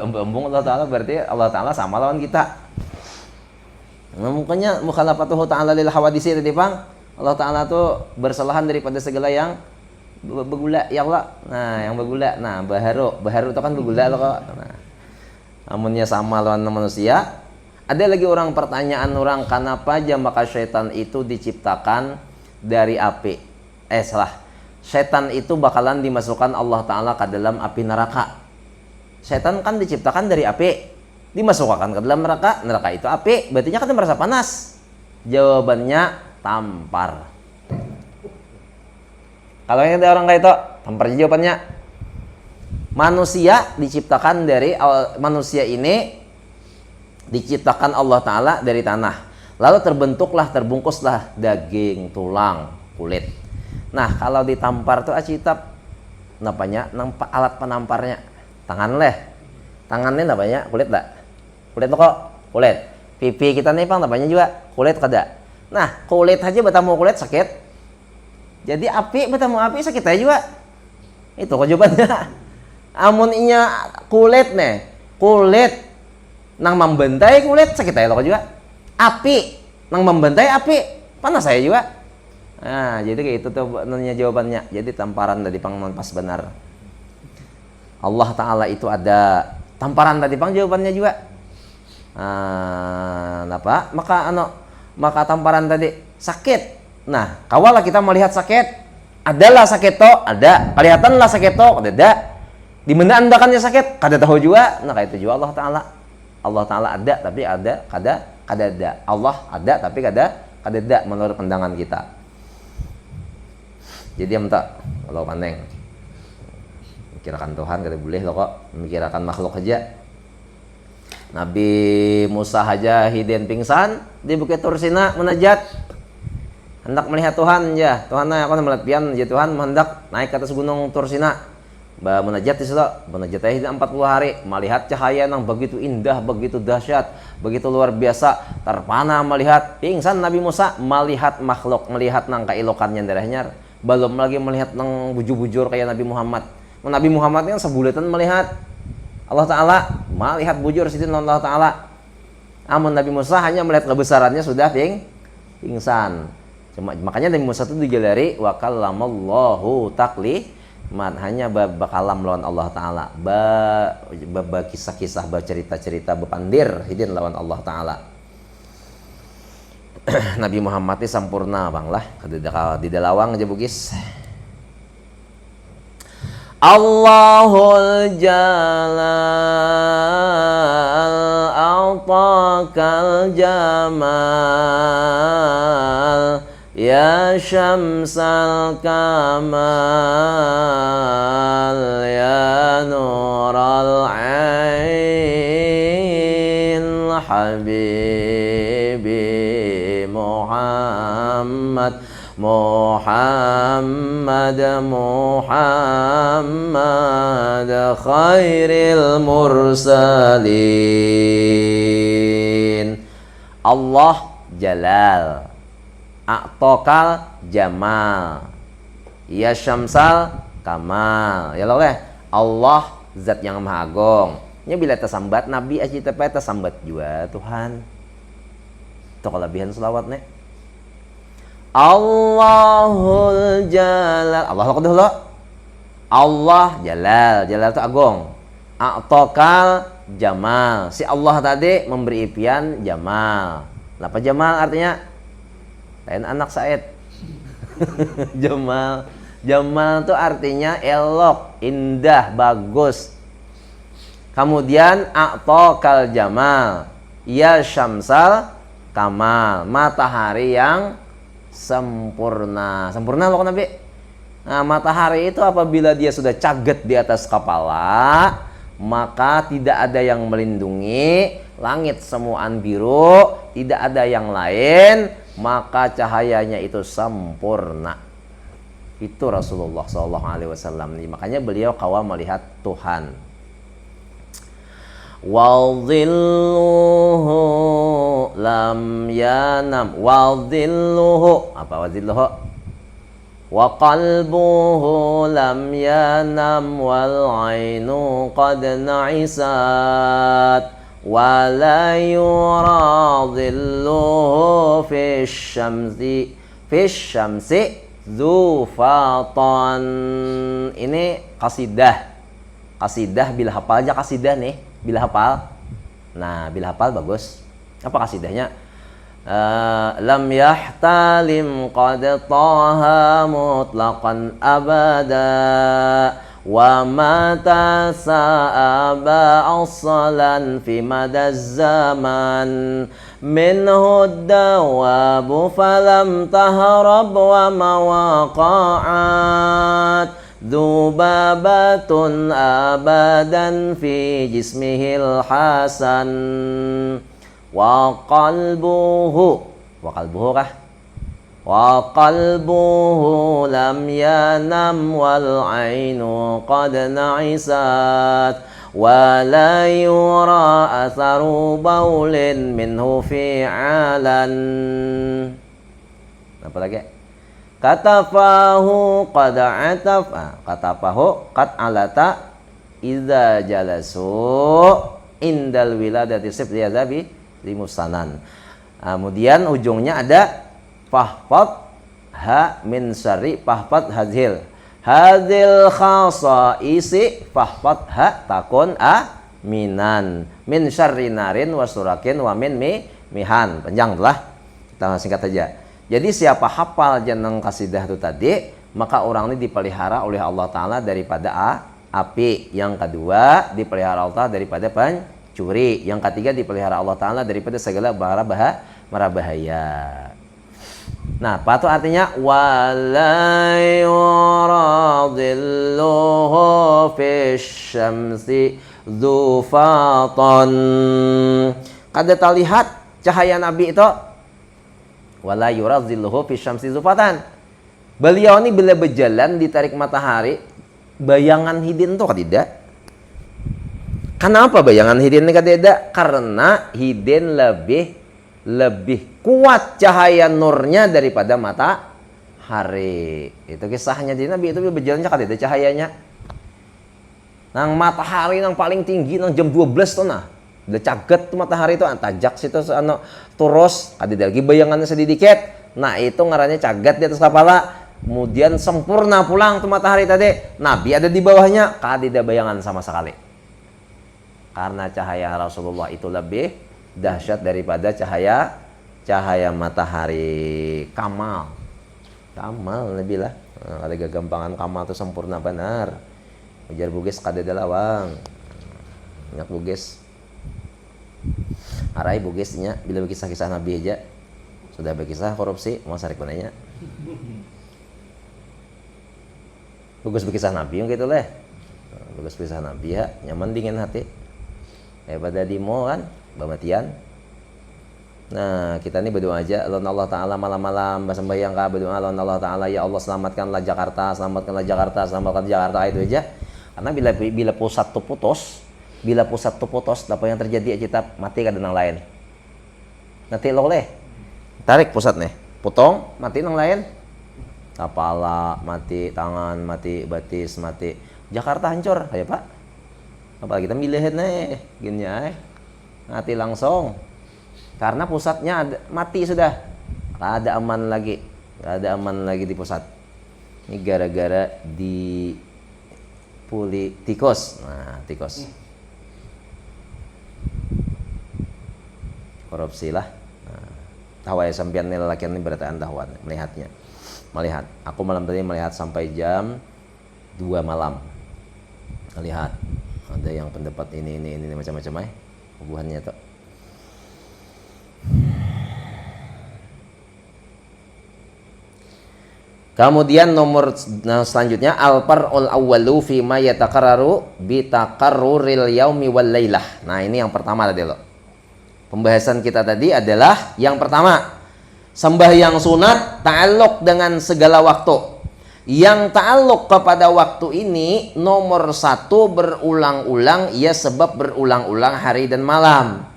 Embung Allah Ta'ala berarti Allah Ta'ala sama lawan kita. Nah, mukanya mukhalafatuhu ta'ala lil hawadisi tadi Bang. Allah Ta'ala tuh bersalahan daripada segala yang begula ya Allah. Nah, yang begula. Nah, baharu itu kan begula loh kok. Nah, amunnya sama lawan manusia. Ada lagi orang pertanyaan orang, kenapa aja maka syaitan itu diciptakan dari api? Salah. Syaitan itu bakalan dimasukkan Allah Ta'ala ke dalam api neraka. Syaitan kan diciptakan dari api, dimasukkan ke dalam neraka. Neraka itu api, berarti kan merasa panas. Jawabannya tampar. Kalau yang ada orang kayak itu, tampar jawabannya. Manusia diciptakan dari manusia ini diciptakan Allah Ta'ala dari tanah. Lalu terbungkuslah daging, tulang, kulit. Nah, kalau ditampar tuh acitap napanya alat penamparnya. Tangannya napanya kulit enggak? Kulit kok? Kulit. Pipi kita nih Bang napanya juga kulit kada. Nah, kulit aja bertemu kulit sakit. Jadi api bertemu api sakit aja juga. Itu kok jawabannya. Amun inya kulit nih, kulit nang membantai kulit sakit aja lo juga. Api nang membantai api panas saya juga. Nah, jadi kayak itu tuh nanya jawabannya. Jadi tamparan dari pangman pas benar. Allah Ta'ala itu ada tamparan tadi pang jawabannya juga. Apa? Maka tamparan tadi sakit. Nah, kawalah kita melihat sakit. Adalah sakit toh, ada. Kelihatanlah sakit toh, ada. Di mana andakannya sakit? Kada tahu juga. Nah, kayak itu juga Allah Ta'ala. Allah Ta'ala ada tapi kada ada. Allah ada tapi kada ada menurut pandangan kita. Jadi minta kalau pandeng mikirkan Tuhan kada boleh lo kok memikirkan makhluk aja. Nabi Musa aja hidden pingsan di Bukit Tursina munajat. Hendak melihat Tuhan ya. Tuhan aku melihat pian ya Tuhan hendak naik ke atas gunung Tursina. Munajat di situ, munajat 40 hari, melihat cahaya yang begitu indah, begitu dahsyat, begitu luar biasa, terpana melihat pingsan Nabi Musa, melihat makhluk, melihat nang kailokannya darahnya, belum lagi melihat nang bujur-bujur kayak Nabi Muhammad. Nabi Muhammad yang sebulatan melihat Allah Ta'ala, melihat bujur situ Allah Ta'ala. Amun Nabi Musa hanya melihat kebesarannya sudah pingsan. Makanya Nabi Musa itu dijalari wa kallamallahu hanya bakalam lawan Allah Ta'ala, kisah-kisah, cerita-cerita, bepandir hidin lawan Allah Ta'ala. Nabi Muhammad ini sampurna bang lah di dalawang aja bugis. Allahul Jalal a'takal jamal ya syamsal kamal ya nural ain habibi Muhammad Muhammad Muhammad khairil mursalin. Allah jalal, a'tokal jamal, ya syamsal kamal. Ya oleh Allah zat yang maha agung. Nya bila tersambat nabi aja tapi tersambat juga Tuhan. Itu kelebihan selawat nek. Allahul jalal. Allah dulu. Allah jalal, jalal itu agung. A'tokal jamal. Si Allah tadi memberi impian jamal. Apa jamal artinya? Lain anak Said. Jamal. Jamal itu artinya elok, indah, bagus. Kemudian a'tokal jamal. Ya syamsal kamal. Matahari yang sempurna. Sempurna loh Nabi. Nah, matahari itu apabila dia sudah caget di atas kepala, maka tidak ada yang melindungi, langit semuaan biru, tidak ada yang lain, maka cahayanya itu sempurna. Itu Rasulullah SAW. Makanya beliau kawal melihat Tuhan. Wadhilluhu lam yanam. Wadhilluhu. Apa wadhilluhu? Wa qalbuhu lam yanam wal ainu qad na'isat wa la yura dhilluhu fish syamsi dzufatan. Ini qasidah. Qasidah bila hafal aja qasidah nih, bila hafal. Nah, bila hafal bagus. Apa qasidahnya? Lam yahtalim qad taha mutlaqan abada wa mata sa'aba aslan fi madaz zaman minhu dawabu falam tahrab wa mawaqa'at dhubabatun abadan fi jismihil hasan wa qalbuhu kah? Wa qalbuhu lam yanam wal ainu qad na'isat wa la yura atharu baulin minhu fi'alan. Apa lagi? Katafahu qad ataf, katafahu qad alata idza jalasu indal wiladati sibti azabi limusanan. Kemudian ujungnya ada fahfad ha min syarri fahfad hadhil khasa isi fahfad ha takun minan min syarri narin wasurakin wa min mihan. Panjang telah, kita singkat saja. Jadi siapa hafal jeneng kasidah itu tadi, maka orang ini dipelihara oleh Allah Ta'ala daripada api. Yang kedua dipelihara Allah daripada curi. Yang ketiga dipelihara Allah Ta'ala daripada segala mara bahaya. Nah, apa itu artinya? Wala yuradilluhu fish syamsi dzufatan. Kada terlihat cahaya Nabi itu. Wala yuradilluhu fish syamsi dzufatan. Beliau ini bila berjalan ditarik matahari, bayangan hidin itu tidak. Kenapa bayangan hidin ini tidak? Karena hidin lebih kuat cahaya nurnya daripada matahari. Itu kisahnya. Jadi Nabi itu berjalannya tidak cahayanya. Nang matahari yang paling tinggi nang jam 12 tuh nah. Udah caget tuh matahari itu antajak situ terus ada lagi bayangannya sedikit. Nah, itu ngarannya caget di atas kepala. Kemudian sempurna pulang tuh matahari tadi. Nabi ada di bawahnya, tidak bayangan sama sekali. Karena cahaya Rasulullah itu lebih dahsyat daripada cahaya matahari. Kamal lebih lah. Ada gagampangan kamal itu sempurna benar. Ujar bugis kada dalawang. Ingat bugis. Arai bugisnya bila berkisah-kisah Nabi aja. Sudah berkisah korupsi, mau sarik mananya. Bagus berkisah Nabi yang gitu leh. Bagus berkisah Nabi ya, nyaman dingin hati. Pada dimo kan, bamatian Nah, kita ini berdoa aja, Allah Ta'ala malam-malam sembahyang kah, berdoa Allah Ta'ala, ya Allah selamatkanlah Jakarta, selamatkanlah Jakarta, selamatkan Jakarta, itu aja. Karena bila pusat tuh putus, apa yang terjadi kita mati ke yang lain. Nanti lo leh, tarik pusat nih, potong, mati yang lain. Kepala mati, tangan mati, batis mati, Jakarta hancur, ya Pak. Apalagi kita milihin nih, gini ya, mati langsung. Karena pusatnya mati sudah, nggak ada aman lagi di pusat. Ini gara-gara di tikus. Nah, tikus. Korupsi lah. Nah, tahu ya sampean nih lelaki ini berarti anda melihat. Aku malam tadi melihat sampai jam 2 malam. Lihat. Ada yang pendapat ini macam-macam hubungannya tuh. Kemudian nomor selanjutnya al-far'ul awwalu fi ma yatakarraru bi taqarruril yaumi wal lailah. Nah, ini yang pertama tadi loh. Pembahasan kita tadi adalah yang pertama, sembahyang sunat ta'alluq dengan segala waktu. Yang ta'alluq kepada waktu ini nomor 1 berulang-ulang, ya sebab berulang-ulang hari dan malam.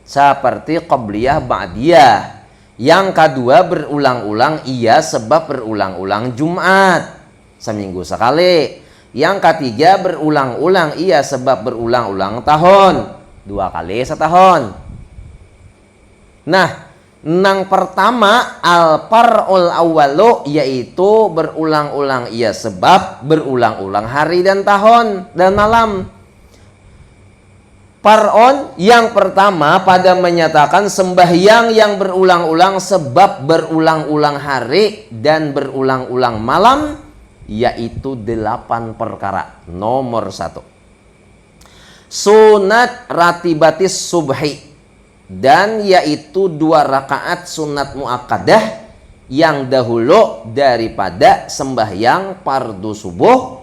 Seperti qabliyah ba'diyah. Yang kedua berulang-ulang, iya sebab berulang-ulang Jumat seminggu sekali. Yang ketiga berulang-ulang, iya sebab berulang-ulang tahun 2 kali setahun. Nah, yang pertama al-far'ul awwalu, yaitu berulang-ulang, iya sebab berulang-ulang hari dan tahun dan malam. Far'on yang pertama pada menyatakan sembahyang yang berulang-ulang sebab berulang-ulang hari dan berulang-ulang malam, yaitu 8 perkara. Nomor 1, sunat ratibatis subhi, dan yaitu 2 rakaat sunat muakkadah yang dahulu daripada sembahyang fardu subuh.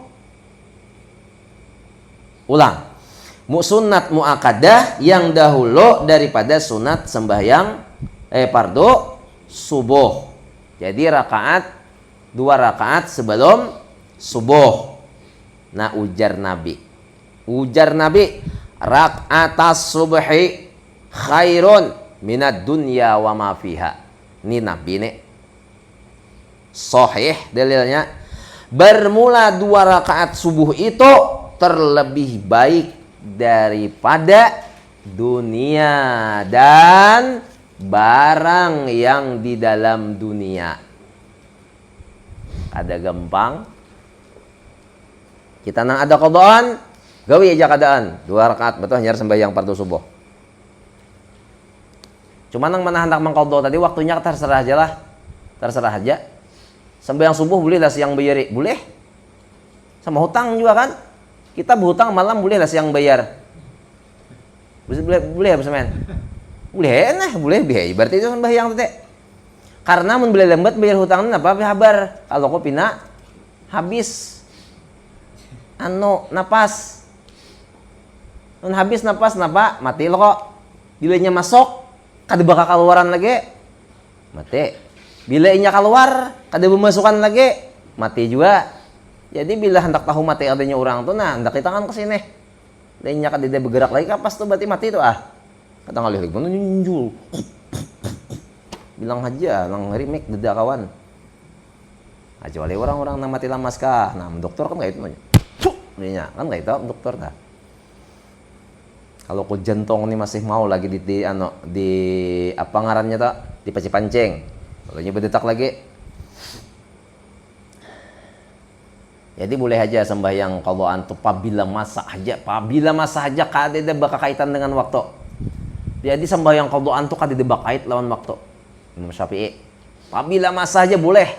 Ulang, sunat muakkadah yang dahulu daripada sunat sembahyang fardu subuh. Jadi 2 rakaat sebelum subuh. Nah, ujar Nabi, rakaatas subhi khairun minad dunya wa ma fiha. Ini Nabi nih sahih dalilnya, bermula 2 rakaat subuh itu terlebih baik daripada dunia dan barang yang di dalam dunia. Ada gampang kita nang ada qadaan, gawi aja keadaan 2 rakaat betul hanya sembahyang fardu subuh. Cuma nang mana hendak mengqadha tadi waktunya terserah aja lah. Terserah aja. Sembahyang subuh boleh lah siang bayari, boleh. Sama hutang juga kan? Kita berhutang malam boleh lah siang bayar. Boleh apa semen? Boleh biaya. Berarti itu sembahyang tete. Karena mun beli lembat bayar hutangnya apa habar. Kalau kau pina habis napas. Mun habis napas napa mati lo kok. Bilanya masuk kada bakal keluaran lagi mati. Bilanya keluar kada pemasukan lagi mati juga. Jadi bila hendak tahu mati adanya orang tuh, nah hendak kita kan kesini. Dan nyakat dia bergerak lagi, kapas tuh berarti mati tuh Kata ngalih lagi, nyunjul. Bilang aja, nang remake deda kawan. Kecuali orang-orang yang mati lamas kah, nah dokter kan nggak itu namanya. Dia kan nggak itu dokter dah. Kalau ku jantong nih masih mau lagi di apa ngarannya tuh, di pancing. Kalau nyoba detak lagi. Jadi boleh aja sembahyang qadhaan tu apabila masa aja kada bakal kaitan dengan waktu. Jadi sembahyang qadhaan tu kada bakait lawan waktu. Imam Syafi'i. Apabila masa aja boleh.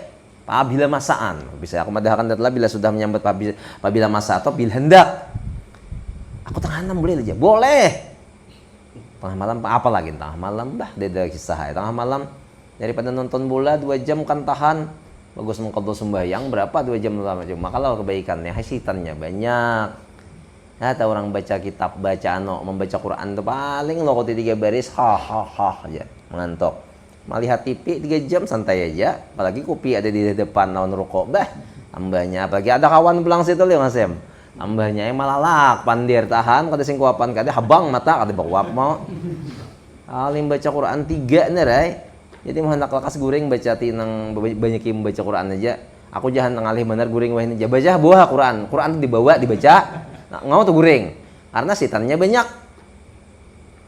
Apabila masaan. Bisa aku madahkan datlah bila sudah menyambut apabila masa atau bila hendak. Aku tengah 6 boleh aja. Boleh. Tengah malam apa lagi tengah malam dah dia kisah ya. Tengah malam daripada nonton bola 2 jam kan tahan. Bagus mengqadha sembahyang berapa 2 jam lama cuma kalau kebaikannya hasitannya banyak. Kata orang baca kitab membaca Quran tuh paling lo 3 baris aja. mengantuk. Melihat TV 3 jam santai aja, apalagi kopi ada di depan naon rokok, ambahnya apalagi ada kawan pulang situ lihat Mas Em. Ambahnya yang malalak pandir tahan kada sing kuapan kada habang mata kada bakuap mau. Alim baca Quran 3 nih rai. Jadi mau hendak lakas guring baca tinang banyak yang baca Quran aja. Aku jahan ngalih bener guring wah ini aja baca buah Quran. Quran tuh dibawa dibaca. Nah, ngau tuh guring. Karena sitannya banyak.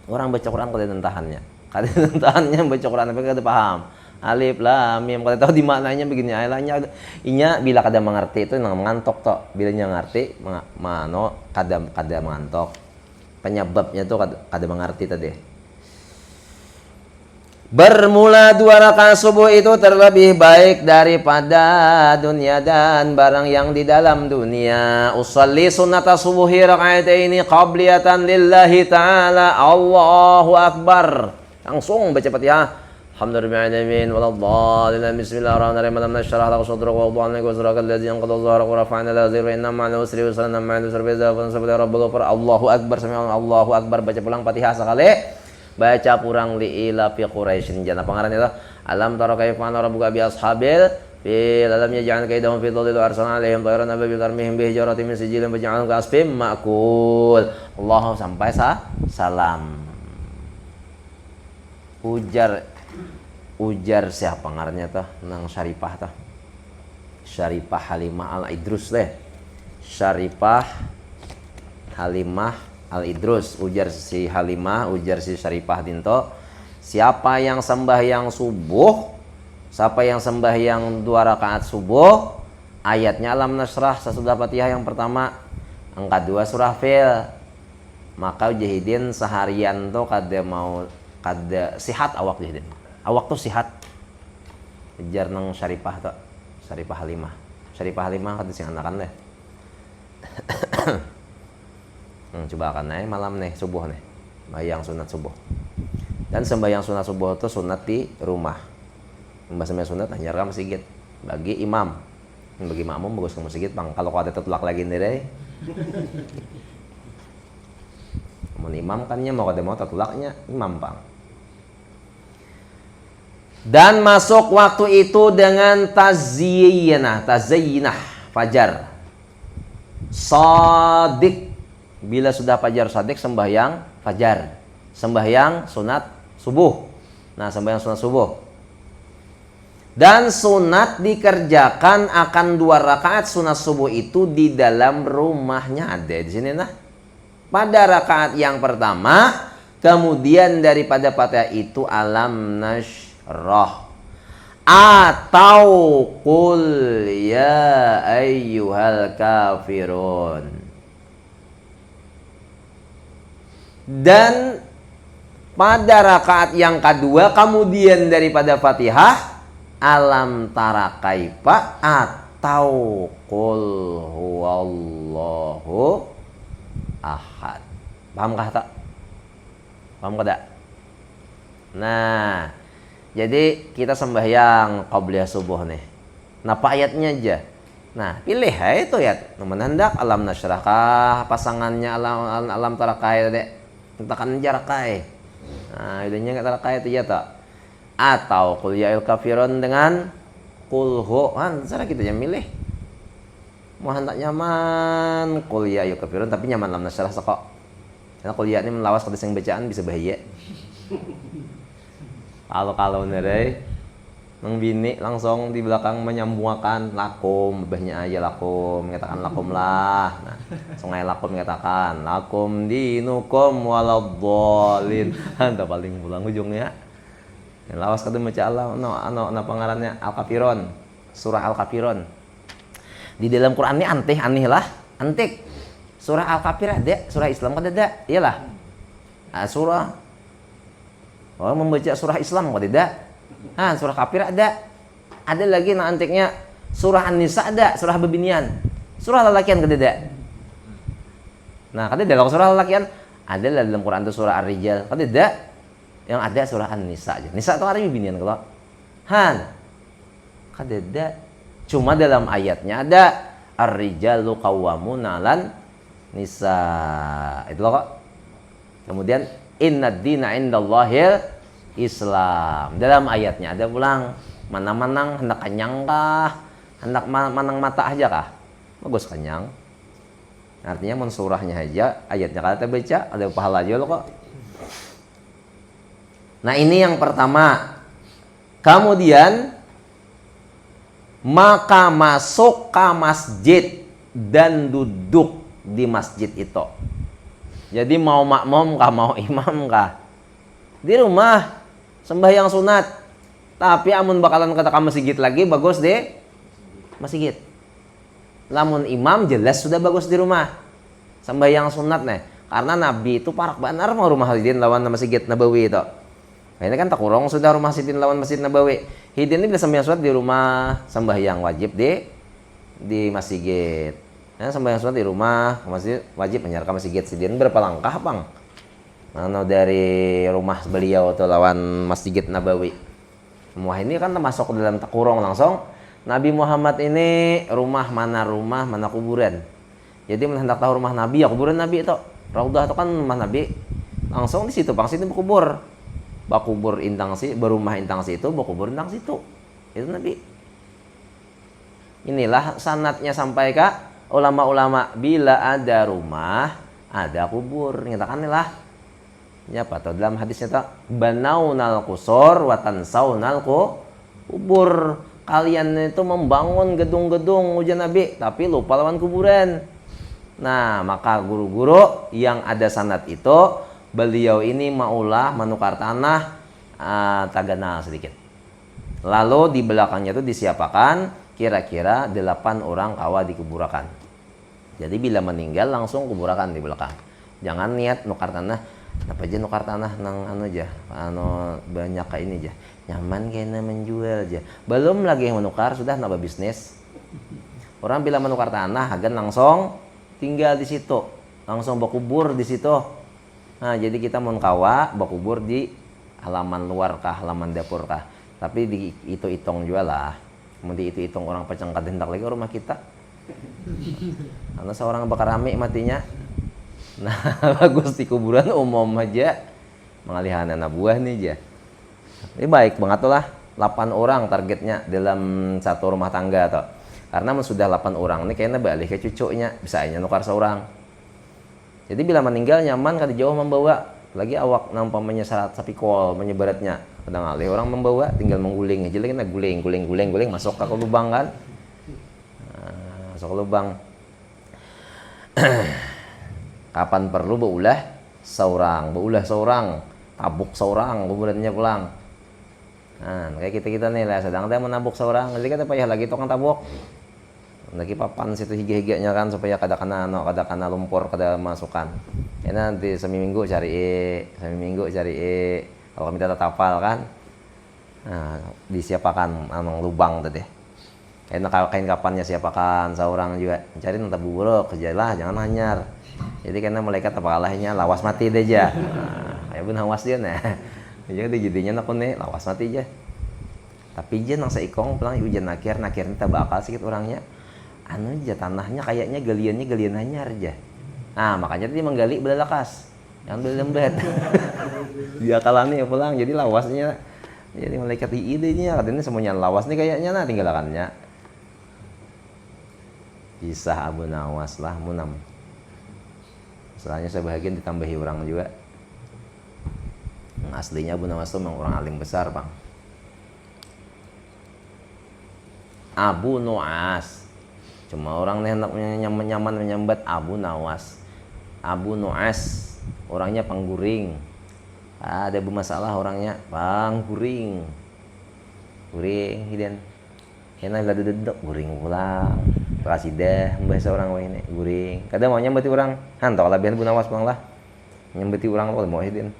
Orang baca Quran kada tahannya. Kada tahannya baca Quran tapi kada paham. Alif lam mim kada tahu di maknanya begini ailanya inya bila kada mengerti itu nang mengantok toh. Bila nya ngerti mano kada mengantok. Penyebabnya tuh kada mengerti tadi. Bermula 2 rakaat subuh itu terlebih baik daripada dunia dan barang yang di dalam dunia. Usalli sunnata subuhi raka'ataini qabliyatan lillahi ta'ala. Allahu Akbar. Langsung baca Fatihah. Alhamdulillahirrahmanirrahim. Waladhdallin. Bismillahirrahmanirrahim. Alam nashrah laka sadrak wa wada'na laka wizraka alladhi anqadha dhahrak wa rafa'na laka dhikrak. Inna ma'al usri yusra. Inna ma'al usri yusra. Fansabila rabbul ghafur. Allahu Akbar. Allahu Akbar. Baca pulang Fatihah sekali. Baca purang li'ila fi Quraisyin jana pangaran itu alam tara kaifa fa'ala rabbuka bi ashabil fil alam yaj'al kaidahum fi dhillil arsalna alaihim tayran ababil tarmihim bi hijaratin min sijilin faj'alhum ka'asfim ma'kul. Allahu sampai salam. Ujar siapa ngarannya tuh nang Syarifah tuh. Syarifah Halimah Al-Idrus deh. Syarifah Halimah Al-Idrus, ujar si Halimah, ujar si Syarifah dinto. Siapa yang sembahyang subuh, siapa yang sembahyang 2 rakaat subuh, ayatnya alam nasrah sesudah Fatihah yang pertama, yang kedua surah Fil. Maka jahidin seharian tuh kada sihat awak jahidin. Awak tuh sihat. Ujar nang Syarifah tuh, Syarifah Halimah. Syarifah Halimah kada sing anakan deh. Coba akan naik malam nih subuh nih sembahyang sunat subuh dan sembahyang sunat subuh itu sunat di rumah sembahyang sunat hanya ke masjid bagi imam bagi makmum bagus ke masjid bang kalau ada tetulak lagi nih deh mau imam kannya mau kada mau tetulaknya imam bang dan masuk waktu itu dengan tazayyinah fajar shadiq. Bila sudah fajar shadiq sembahyang fajar, sembahyang sunat subuh. Nah, sembahyang sunat subuh. Dan sunat dikerjakan akan 2 rakaat sunat subuh itu di dalam rumahnya ada di sini nah. Pada rakaat yang pertama, kemudian daripada Fatihah itu alam nashrah atau qul ya ayyuhal kafirun. Dan pada rakaat yang kedua kemudian daripada Fatihah alam tara kaifa atau qul huwallahu ahad. Pahamkah tak? Paham kada? Nah, jadi kita sembahyang qabliyah subuh nih. Napa ayatnya aja? Nah, pilih itu ya. Namun hendak alam nasyrah kah pasangannya alam tara kaifa dek. Tentakan jarakai. Nah, idenya enggak tarakai itu ya tak. Atau qul ya kafirun dengan qul hu. Cara kita yang milih. Mau hendak nyaman qul ya kafirun tapi nyaman lam nasrah sekok. Karena qul ya ini melawas kada sing bacaan bisa bahaya. Kalau nere nang bini langsung di belakang menyambungkan lakum, bahnya aja lakum, mengatakan lakum lah. Nah, sungai lakum mengatakan lakum dinukum waladhdallin. Anta paling pulang ujungnya. Yang lawas kada maca Allah, no pangarannya Al-Kafirun, surah Al-Kafirun. Di dalam Quran ini aneh lah, antik. Surah Al-Kafir ada, surah Islam kada ada, iyalah. Nah, surah orang membaca surah Islam kada ada. Nah, surah kafir ada. Ada lagi yang antiknya surah An-Nisa ada, surah bebinian. Surah lelakian kada ada. Nah, kada ada surah lelakian. Ada lah dalam Quran itu surah Ar-Rijal. Kada ada. Yang ada surah An-Nisa aja. Nisa itu hari bebinian kalau. Han. Kada ada. Cuma dalam ayatnya ada Ar-Rijalu qawwamuna 'alan nisa. Itu loh kok. Kemudian innad dina indallahil Islam. Dalam ayatnya ada ulang, mana-manang hendak kenyang kah? Hendak manang mata aja kah? Bagus kenyang. Artinya mensurahnya aja, ayatnya kalau kita baca ada pahala aja lo kok. Nah ini yang pertama. Kemudian maka masuk ke masjid dan duduk di masjid itu. Jadi mau makmum kah, mau imam kah, di rumah sembahyang sunat. Tapi amun bakalan kata ke masjid lagi bagus deh masjid. Lamun imam jelas sudah bagus di rumah sembahyang sunat nih. Karena Nabi itu parak banar mau rumah hidin lawan masjid Nabawi itu. Nah, ini kan tak kurang sudah rumah hidin lawan masjid Nabawi. Hidin ini bisa sembahyang sunat di rumah, sembahyang wajib di masjid. Nah, sembahyang sunat di rumah, masjid wajib menyerahkan masjid. Hidin berapa langkah bang? Mana dari rumah beliau atau lawan masjid Nabawi. Semua ini kan termasuk dalam tak kurang langsung. Nabi Muhammad ini rumah mana kuburan. Jadi hendak tahu rumah Nabi ya kuburan Nabi itu. Raudhah itu kan rumah Nabi. Langsung di situ bang, situ berkubur. Bakubur intang si, berumah intang situ, bakubur intang situ. Itu Nabi. Inilah sanatnya sampai ke ulama-ulama. Bila ada rumah, ada kubur. Nyatakan lah. Nyapa tuh dalam hadisnya tuh banaunal qusur wa tansaunal kubur. Kalian itu membangun gedung-gedung ujian Nabi, tapi lupa lawan kuburan. Nah, maka guru-guru yang ada sanad itu, beliau ini maulah menukar tanah tagana sedikit. Lalu di belakangnya itu disiapakan kira-kira 8 orang kawa dikuburakan. Jadi bila meninggal langsung kuburakan di belakang. Jangan niat nukar tanah. Apa aja nukar tanah nang aja, banyak kayak ini aja. Nyaman kayaknya menjual aja. Belum lagi yang menukar sudah nambah bisnis. Orang bila menukar tanah agan langsung tinggal di situ, langsung bakubur di situ. Nah, jadi kita mau kawa bakubur di halaman luar kah, halaman dapur kah. Tapi di itu hitung juga lah. Kemudian itu hitung orang pecengkat hendak lagi rumah kita. Karena seorang bakar rame matinya. Nah, bagus di kuburan umum aja. Mengalihan anak buah nih aja. Ini baik banget tuh lah. 8 orang targetnya dalam satu rumah tangga tuh. Karena sudah 8 orang ini kayaknya balik ke cucunya, bisa aja nukar seorang. Jadi bila meninggal nyaman kan jauh membawa, lagi awak nampaknya syarat sapi kol menyebaratnya. Kadang alih orang membawa tinggal mengguling aja lagi guling masuk ke lubang kan. Nah, masuk ke lubang. Kapan perlu beulah seorang, tabuk seorang kuburannya pulang. Nah, kayak kita nih lah sedang ada menabuk seorang, jadi kita payah lagi tukang tabuk. Lagi papan situ higa-higanya kan supaya kada kena lumpur kada masukan. Ya nanti seminggu cari kalau kami tetap hafal kan. Nah, disiapakan amang lubang tadi. Kain kapannya siapakan seorang juga. Cari nanti buruk kejalah jangan hanyar. Jadi karena malaikat apa kalahnya lawas mati deh aja. Nah, kayak pun hawas dia nah. Jadi jadinya aku nih lawas mati aja. Tapi dia nang seikong pulang hujan nakirnya tak bakal sedikit orangnya. Anu aja tanahnya kayaknya galian hanyar aja. Nah makanya dia menggali belalakas yang belembat. Dia kalani ya pulang jadi lawasnya. Jadi malaikat idenya katanya semuanya lawas nih kayaknya nah tinggalkannya. Kisah Abu Nawas lah munam. Soalnya sebagian ditambahi orang juga. Aslinya Abu Nawas itu memang orang alim besar bang. Abu Nu'as. Cuma orang nih hendak nyaman menyambat Abu Nawas. Abu Nu'as orangnya pangguring. Ada bermasalah orangnya pangguring. Guring hidden. Kena lada dedek guring pulang. Prasidah bahasa orang ini guring. Kadang mau nyambati orang. Hantar labihan Abu Nawas pulang lah. Nyambati orang lo mau hidden.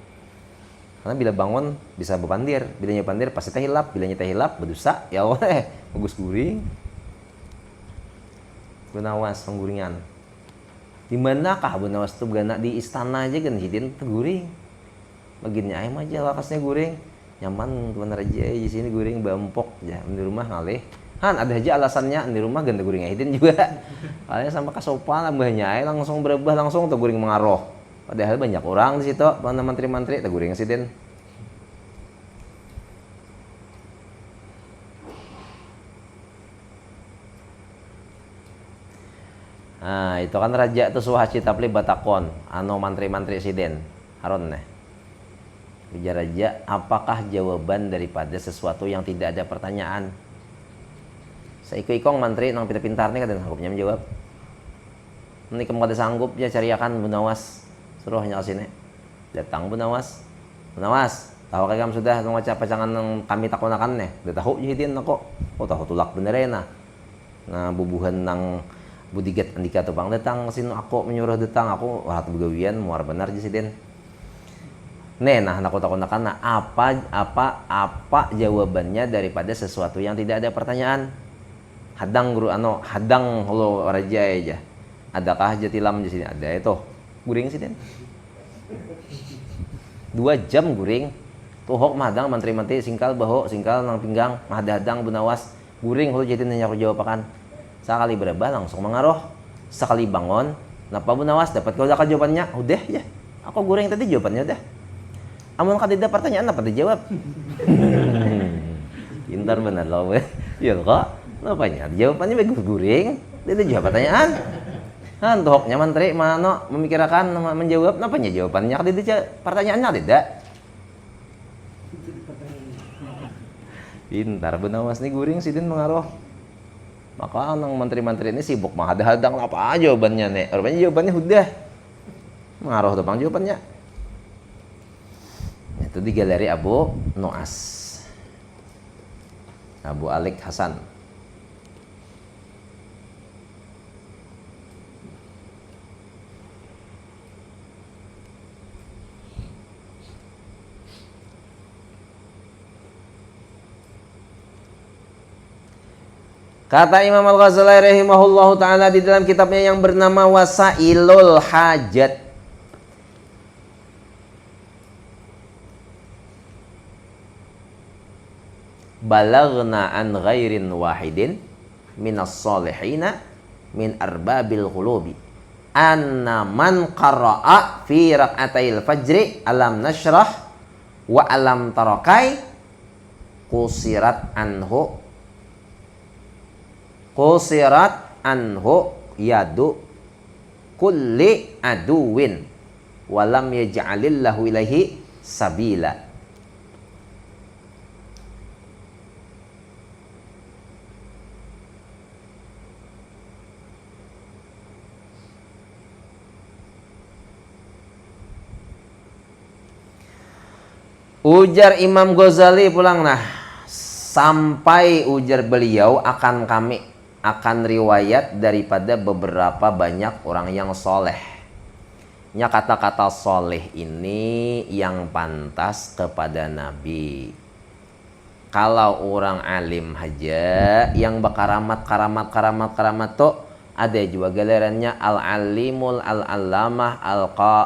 Karena bila bangun bisa berpandir, bila nyepandir pasti teh hilap, bila teh hilap berdosa, ya Allah bagus guring. Abu Nawas pengguringan. Di manakah Abu Nawas itu gana di istana aja kan hidin guring. Bagiannya ayam aja lakasnya guring. Nyaman bener aja di sini guring bampok aja di rumah ngalih. Han ada aja alasannya di rumah ganda guring hidin juga. Kalian sama kasopan abahnya ay langsung berubah langsung tuh guring mengaruh. Padahal banyak orang di situ, mana menteri-menteri tak guring sidin. Nah, itu kan raja itu suha citapli batakon, ano mantri-mantri siden. Haron nih. Ujar raja, apakah jawaban daripada sesuatu yang tidak ada pertanyaan? Saiko-ikong mantri nang pintar-pintar nih kada sanggupnya menjawab. Ini kamu kada sanggup ya cariakan Bunawas. Suruhnya ke sini. Datang Bunawas. Bunawas, tahu kayak kamu sudah ngaca pacangan ng kami takunakan nih. Udah tahu jihidin ako. Oh tahu tulak beneran nah. Nah bubuhan ng budigat andika tu pang datang sino ako menyuruh datang aku wahat begawian muar benar jihidin. Nih nah aku takunakan nah apa jawabannya daripada sesuatu yang tidak ada pertanyaan. Hadang guru hadang lo raja aja. Adakah jatilam di sini? Ada itu. Guring sih den. 2 jam guring. Tuhok mahadang mantri-mantri singkal baho singkal nang pinggang mahadang Bunawas guring lo jadi nanya aku jawabakan. Sekali berubah langsung mengaruh. Sekali bangun, napa Bunawas dapat kau dapat jawabannya? Udah ya. Aku guring tadi jawabannya udah. Amun kada pertanyaan apa dijawab? Pintar benar lo. Iya kok. Apanya? Jawabannya bagus guring. Dia jawab pertanyaan. Kan tuhoknya mantri mana memikirkan menjawab apanya jawabannya kada pertanyaannya tidak. Pintar Bunawas nih guring sidin mengaruh. Maka nang menteri-menteri ini sibuk menghadang apa jawabannya nih. Rupanya jawabannya udah. Mengaruh tuh pang jawabannya. Itu di galeri Abu Nu'as. Abu Alik Hasan. Kata Imam Al-Ghazali rahimahullahu ta'ala di dalam kitabnya yang bernama Wasailul Hajat. Balagna an ghairin wahidin minas salihina min arbabil qulubi. Anna man qara'a fi rak'atail fajri alam nashrah wa alam tarakai Qusirat anhu yadu kulli aduwin walam yaj'alillahu ilaihi sabila. Ujar Imam Ghazali pulang nah, sampai ujar beliau akan riwayat daripada beberapa banyak orang yang soleh. Nya kata-kata soleh ini yang pantas kepada Nabi. Kalau orang alim aja yang berkaramat tuh ada juga galerannya al-alimul al-allamah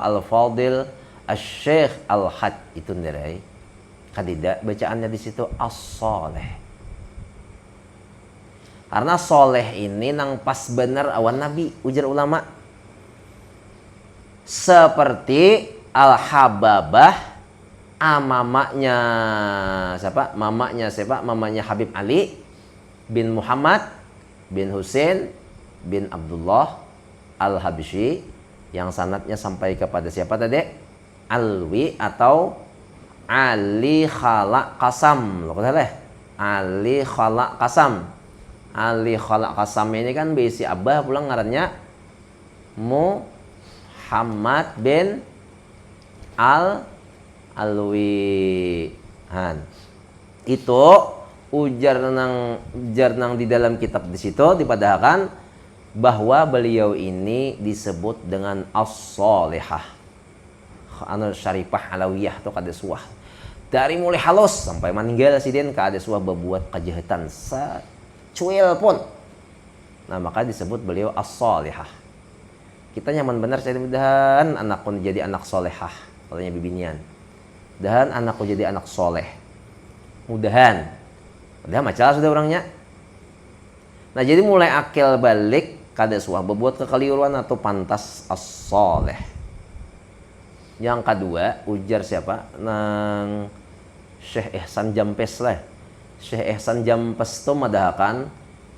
al-fadil al-syekh al-had itu nderai. Kadida bacaannya di situ as-soleh. Karena soleh ini nang pas bener awan Nabi, ujar ulama. Seperti Al-Hababah, mamanya siapa? Mamanya Habib Ali bin Muhammad bin Husain bin Abdullah Al-Habsyi yang sanadnya sampai kepada siapa tadi? Alwi atau Ali Khalaq Qasam. Loh salah. Ali Khalaq Qasam. Ali Khalaq Qasam ini kan bisi abah pulang ngarannya Muhammad bin Alwi. Itu ujar nang di dalam kitab di situ dipadahkan bahwa beliau ini disebut dengan as-salihah. Anu syarifah alawiyah atau kadeswah. Dari mulai halus sampai meninggal sidin kadeswah berbuat kejahatan cuil pun. Nah maka disebut beliau as-salihah. Kita nyaman benar saya mudahan anakku jadi anak solehah. Katanya bibinian. Dan anakku jadi anak soleh. Mudahan macalah sudah orangnya. Nah jadi mulai akil balik kadeswah berbuat kekeliruan atau pantas as-saleh. Yang kedua ujar siapa? Nang Syekh Ihsan Jampes lah. Syekh Ihsan Jampes itu madahakan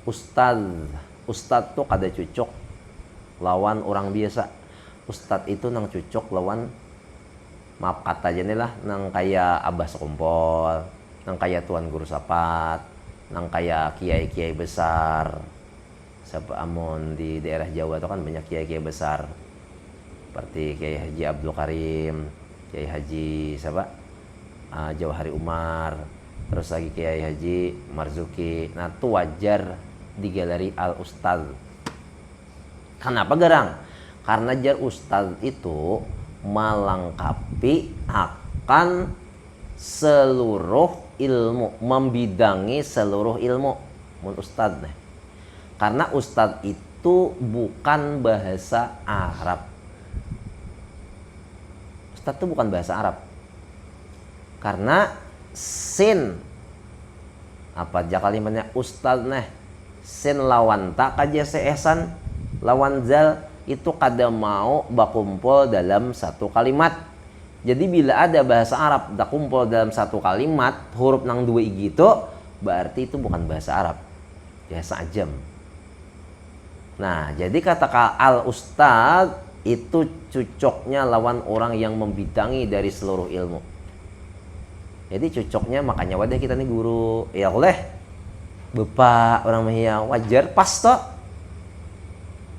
ustad tuh kada cucuk lawan orang biasa. Ustad itu nang cocok lawan, maaf kata aja nih lah, nang kayak abah sekumpol, nang kayak tuan guru sapat, nang kayak kiai-kiai besar. Sebab amun di daerah Jawa itu kan banyak kiai-kiai besar. Seperti Kiai Haji Abdul Karim, Kiai Haji siapa? Jauhari Umar, terus lagi Kiai Haji Marzuki. Nah, itu wajar di galeri Al Ustad. Kenapa gerang? Karena jar Ustad itu melengkapi akan seluruh ilmu, membidangi seluruh ilmu. Mun Ustad nih. Karena Ustad itu bukan bahasa Arab. Ustad itu bukan bahasa Arab. Karena sin apa aja kalimatnya Ustad nih, sin lawan tak aja seesan lawan zal itu kada mau bakumpul dalam satu kalimat. Jadi bila ada bahasa Arab tak kumpul dalam satu kalimat huruf nang dua gitu, berarti itu bukan bahasa Arab, bahasa ajam. Nah, jadi kata al ustad itu cocoknya lawan orang yang membidangi dari seluruh ilmu. Jadi cocoknya makanya wadah kita nih guru ya oleh bapak orang mahia wajar pas toh.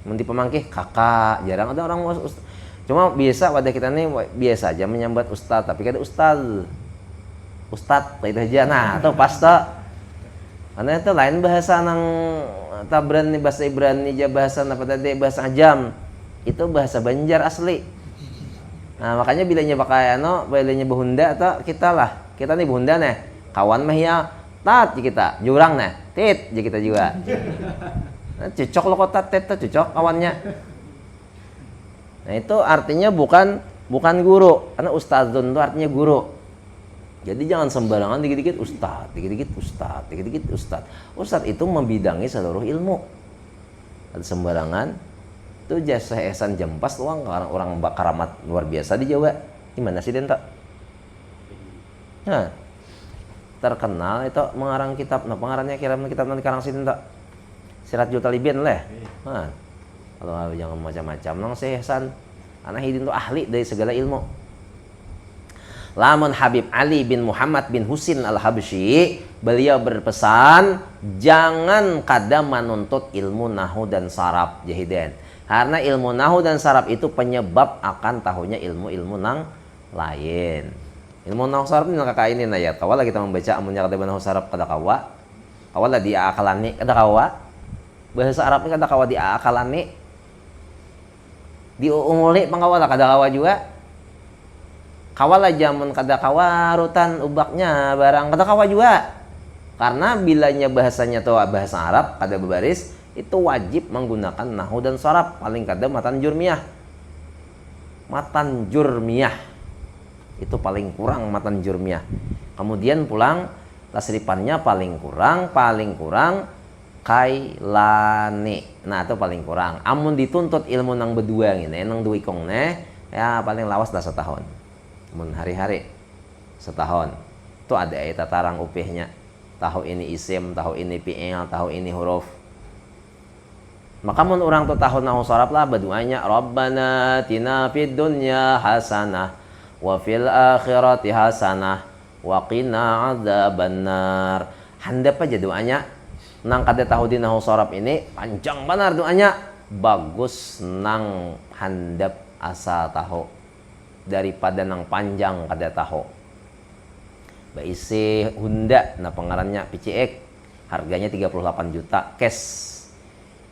Menti pemangkih kakak, jarang ada orang ustad. Cuma biasa wadah kita nih biasa aja menyambat ustad, tapi kata ustad itu aja. Nah, tuh pas toh. Karena itu lain bahasa nang tabran nih bahasa Ibrani aja bahasa apa tadi bahasa Ajam. Itu bahasa Banjar asli. Nah, makanya bilanya pakai bilanya behunda atau kita nih behunda nih. Kawan mah ya tat kita, jurang nih. Tit je kita juga. Nah, cocok lo kota tit tuh cocok kawannya. Nah, itu artinya bukan guru. Karena ustadzun itu artinya guru. Jadi jangan sembarangan dikit-dikit ustad, dikit-dikit ustad, dikit-dikit ustad. Ustad itu membidangi seluruh ilmu. Ada sembarangan itu jasa esan jempas luang orang karamat luar biasa di Jawa. Gimana sih Denta? Nah, terkenal itu mengarang kitab. Nah, pengarangnya kiram kitab nanti karang sih Denta. Siratul Talibin leh. Nah, kalau jangan macam-macam nang sehesan. Anak hidin tuh ahli dari segala ilmu. Lamun Habib Ali bin Muhammad bin Husin al-Habsyi, beliau berpesan jangan kadang menuntut ilmu nahu dan saraf jahiden. Karena ilmu nahu dan saraf itu penyebab akan tahunya ilmu-ilmu nang lain. Ilmu nahu saraf ini kakak ini ayat. Kawala kita membaca amunnya kada nahu saraf kada kawa. Kawala diakalani kada kawa. Bahasa Arab ini kada kawa diakalani. Diumuli pangkawala kada kawa juga. Kawala jamun kada kawa rutan ubaknya barang kada kawa juga. Karena bilanya bahasanya tuh bahasa Arab kada berbaris, itu wajib menggunakan nahu dan saraf, paling kada matan jurmiyah. Matan jurmiyah itu paling kurang matan jurmiyah. Kemudian pulang tasrifannya paling kurang kailani. Nah, itu paling kurang. Amun dituntut ilmu nang berdua ngene, nang duwe kongne, ya paling lawas dah setahun. Mun hari-hari setahun. Itu ada tatarang upihnya. Tahu ini isim, tahu ini fi'il, tahu ini huruf. Maka mun orang tuh tahu nahu saraf lah berdoanya Rabbana tina fid dunya hasanah wa fil akhirati hasanah wa qina adzabannar. Handap aja doanya. Nang kada tahu di nahu saraf ini panjang benar doanya. Bagus nang handap asa tahu daripada nang panjang kada tahu. Baisi Honda nah pengarannya PCX harganya 38 juta cash.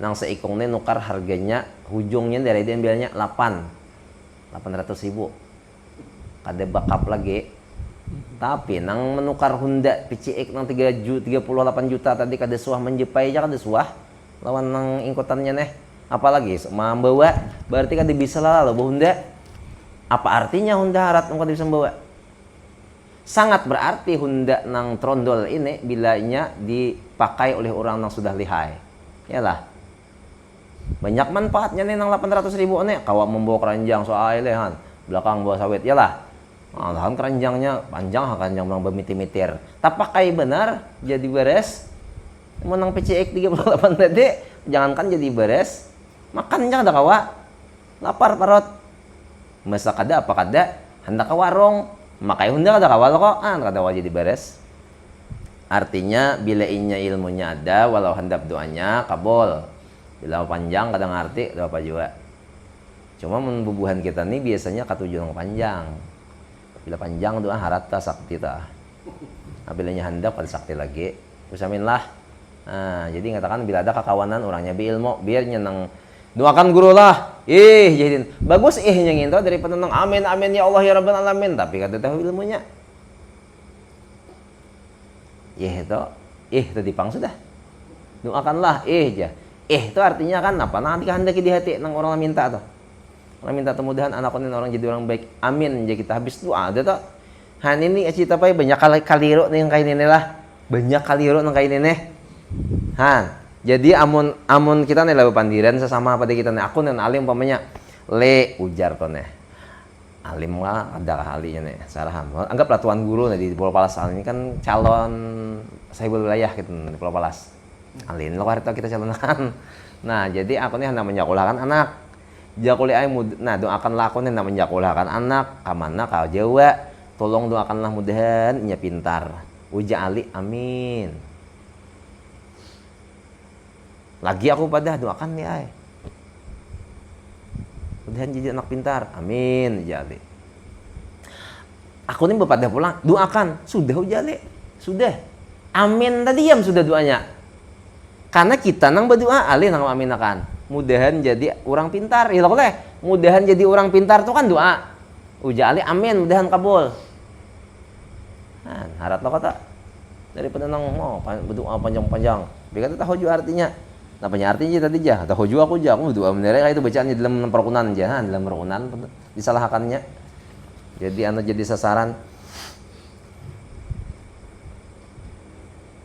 Nang seikongnya nukar harganya hujungnya dari dia bilangnya 800 ribu kada bakap lagi. Tapi nang menukar Honda PCX nang 38 juta tadi kada suah menjepai aja kada suah lawan nang ingkotannya neh apalagi membawa berarti kada bisa lah lo Honda. Apa artinya Honda harat nang kada bisa membawa? Sangat berarti Honda nang trondol ini bilanya dipakai oleh orang yang sudah lihai. Yalah. Banyak manfaatnya nih nang 800 ribu nih. Kawa membawa keranjang soal lehan, belakang bawa sawit. Yalah. Nah, keranjangnya panjang, keranjang bang bermitir-mitir. Tak pakai benar jadi beres. Menang PCX 38 tadi, jangankan jadi beres. Makan nya kada kawa. Lapar parot. Masak kada apa kada, hendak ke warung. Makai hunda kada kawa kok, kada wajib diberes. Artinya bila inya ilmunya ada, walau hendak doanya kabul. Bila panjang kadang ngerti, ada apa juga. Cuma membubuhan kita nih biasanya katujuan panjang. Bila panjang doa harata sakti ta. Bilanya handap pada sakti lagi. Usamin lah. Nah, jadi ngatakan bila ada kakawanan orangnya bi ilmu, biar nyenang doakan guru lah. Jadiin bagus yang itu daripada nang amin amin ya Allah ya rabbal alamin, tapi kada tahu ilmunya. Itu dipang sudah. Doakanlah aja. Itu artinya kan apa? Nanti kehendaki di hati nang orang minta tuh. Orang minta kemudahan anaknya orang jadi orang baik. Amin. Jadi kita habis doa ada tuh. Han ini cerita apa banyak kaliro nih yang kayak ini lah. Banyak kaliro nang kayak ini. Han. Jadi amun kita nih lalu pandiran sesama pada kita nih. Aku nih alim umpamanya le ujar tuh nih. Alim lah ada ahlinya nih. Saraham. Anggaplah tuan guru nih di Pulau Palas ini kan calon sahibul wilayah gitu di Pulau Palas. Alin lo harta kita calonan. Nah, jadi aku nih hendak menyakolahkan anak. Jakuli ay nah doakanlah aku nih hendak menyakolahkan anak. Kamana kau Jawa. Tolong doakanlah mudahan nya pintar. Uja ali amin. Lagi aku pada doakan nih ay. Mudahan jadi anak pintar. Amin uja ali. Aku nih pada pulang doakan. Sudah uja ali. Sudah. Amin tadi diam sudah doanya. Karena kita nang berdoa alih nang aminakan. Mudahan jadi orang pintar. Ya boleh. Mudahan jadi orang pintar itu kan doa. Uja ali amin mudahan kabul. Nah, harap lo kata daripada nang mau berdoa panjang-panjang. Biar tahu juga artinya. Napanya artinya tadi aja. Tahu juga aku berdoa bener itu bacaannya dalam perukunan aja, dalam perukunan disalahkannya. Jadi jadi sasaran.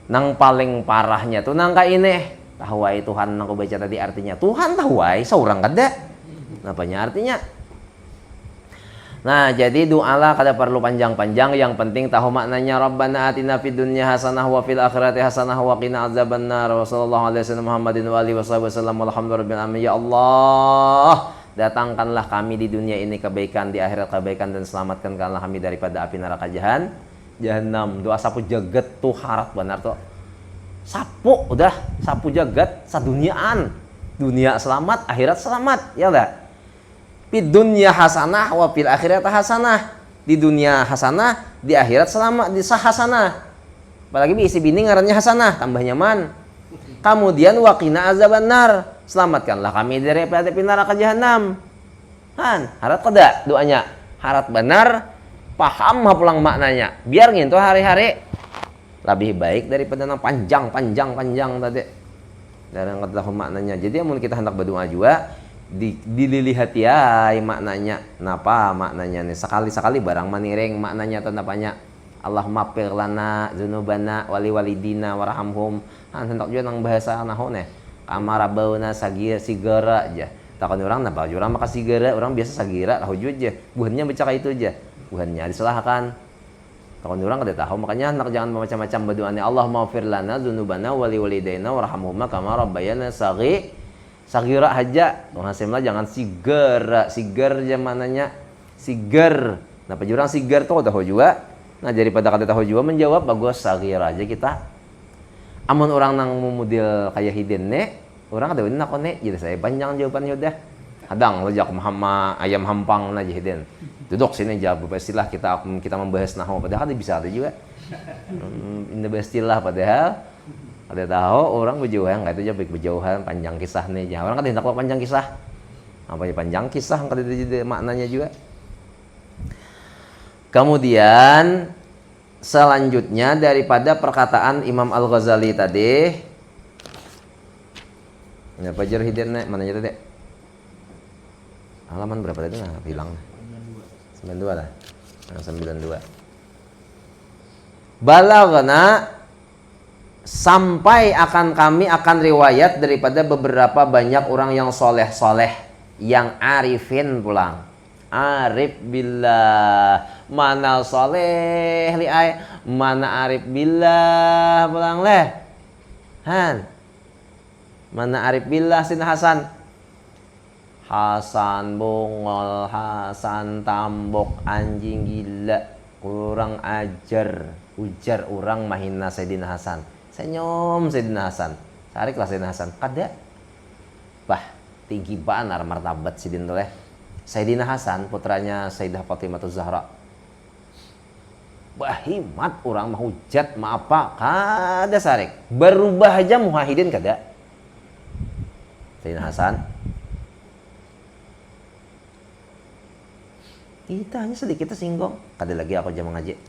Nang paling parahnya tuh nang kayak ini tahuai Tuhan nang aku baca tadi artinya Tuhan tahuai seorang kada napanya artinya. Nah jadi doalah kada perlu panjang-panjang, yang penting tahu maknanya. Rabbana atina fid dunya hasanah wa fil akhirati hasanah wa qina adzabannar. Wa sallallahu alaihi wasallam Muhammadin wa alihi wasallam walhamdulillahirabbil alamin. Ya Allah, datangkanlah kami di dunia ini kebaikan, di akhirat kebaikan, dan selamatkanlah kami daripada api neraka Jahanam. Doa sapu jagat tuh harap benar tuh. Sapu jagat saduniaan. Dunia selamat, akhirat selamat. Ya udah. Fid dunya hasanah wa fil akhirati hasanah. Di dunia hasanah, di akhirat selamat, di hasanah. Apalagi isi bini ngarannya hasanah, tambah nyaman. Kemudian waqina azabannar. Selamatkanlah kami dari api neraka Jahanam. Harap kada doanya. Harap benar. Paham pulang maknanya, biar ngintu hari-hari lebih baik daripada yang panjang tadi. Dan yang tahu maknanya. Jadi amun kita hendak berdoa juga dilihat ya maknanya. Napa maknanya nih? Sekali-sekali barang maniring maknanya atau napanya. Allahumma ighfir lana dzunubana wali walidina warhamhum. Hendak juga nang bahasa nahu nih. Kamarabauna sigara aja. Takkan orang napa orang maka sigara, orang biasa sagira tahu aja. Buhannya baca itu aja. Tuhannya disalahkan. Kalau orang kada tahu, makanya anak jangan macam-macam berdoanya. Allahumma ighfir lana dzunubana wa li walidaina warhamhuma kama rabbayana saghira aja. Hasilnya jangan sigar zamananya. Sigar. Napa jurang sigar tuh tahu juga. Nah, daripada kada tahu juga menjawab bagus saghira aja kita. Amun orang nang memudil kayak hidin ne, orang kada nak ne, jadi saya panjang jawabannya udah. Hadang lojak Muhammad ayam hampang na jahidin. Duduk sini jawab istilah kita membahas nahwu padahal bisa ada juga. Ini istilah padahal ada tahu orang berjauhan enggak itu aja berjauhan panjang kisah nih. Orang kan hendak panjang kisah. Apa ya panjang kisah kan ada maknanya juga. Kemudian selanjutnya daripada perkataan Imam Al-Ghazali tadi. Ini apa jarhidin mananya tadi? Halaman berapa tadi? Nah, hilang. 92 lah. 92. Balaghana sampai akan kami akan riwayat daripada beberapa banyak orang yang soleh yang arifin pulang. Arif billah. Mana soleh li ay, mana arif billah pulang leh. Mana arif billah sin Hasan. Hasan bongol, Hasan tambok, anjing gila, kurang ajar, ujar orang mahina Sayyidina Hasan. Senyum Sayyidina Hasan. Sariklah Sayyidina Hasan. Kada. Bah, tinggi banar martabat sidin toleh. Sayyidina Hasan putranya Sayyidah Fatimah Zahra. Bahimat orang mahujat ma apa kada sarik. Berubah aja muhahidin kada. Sayyidina Hasan. Kita hanya sedikit singgung. Kada lagi aku jam ngaji.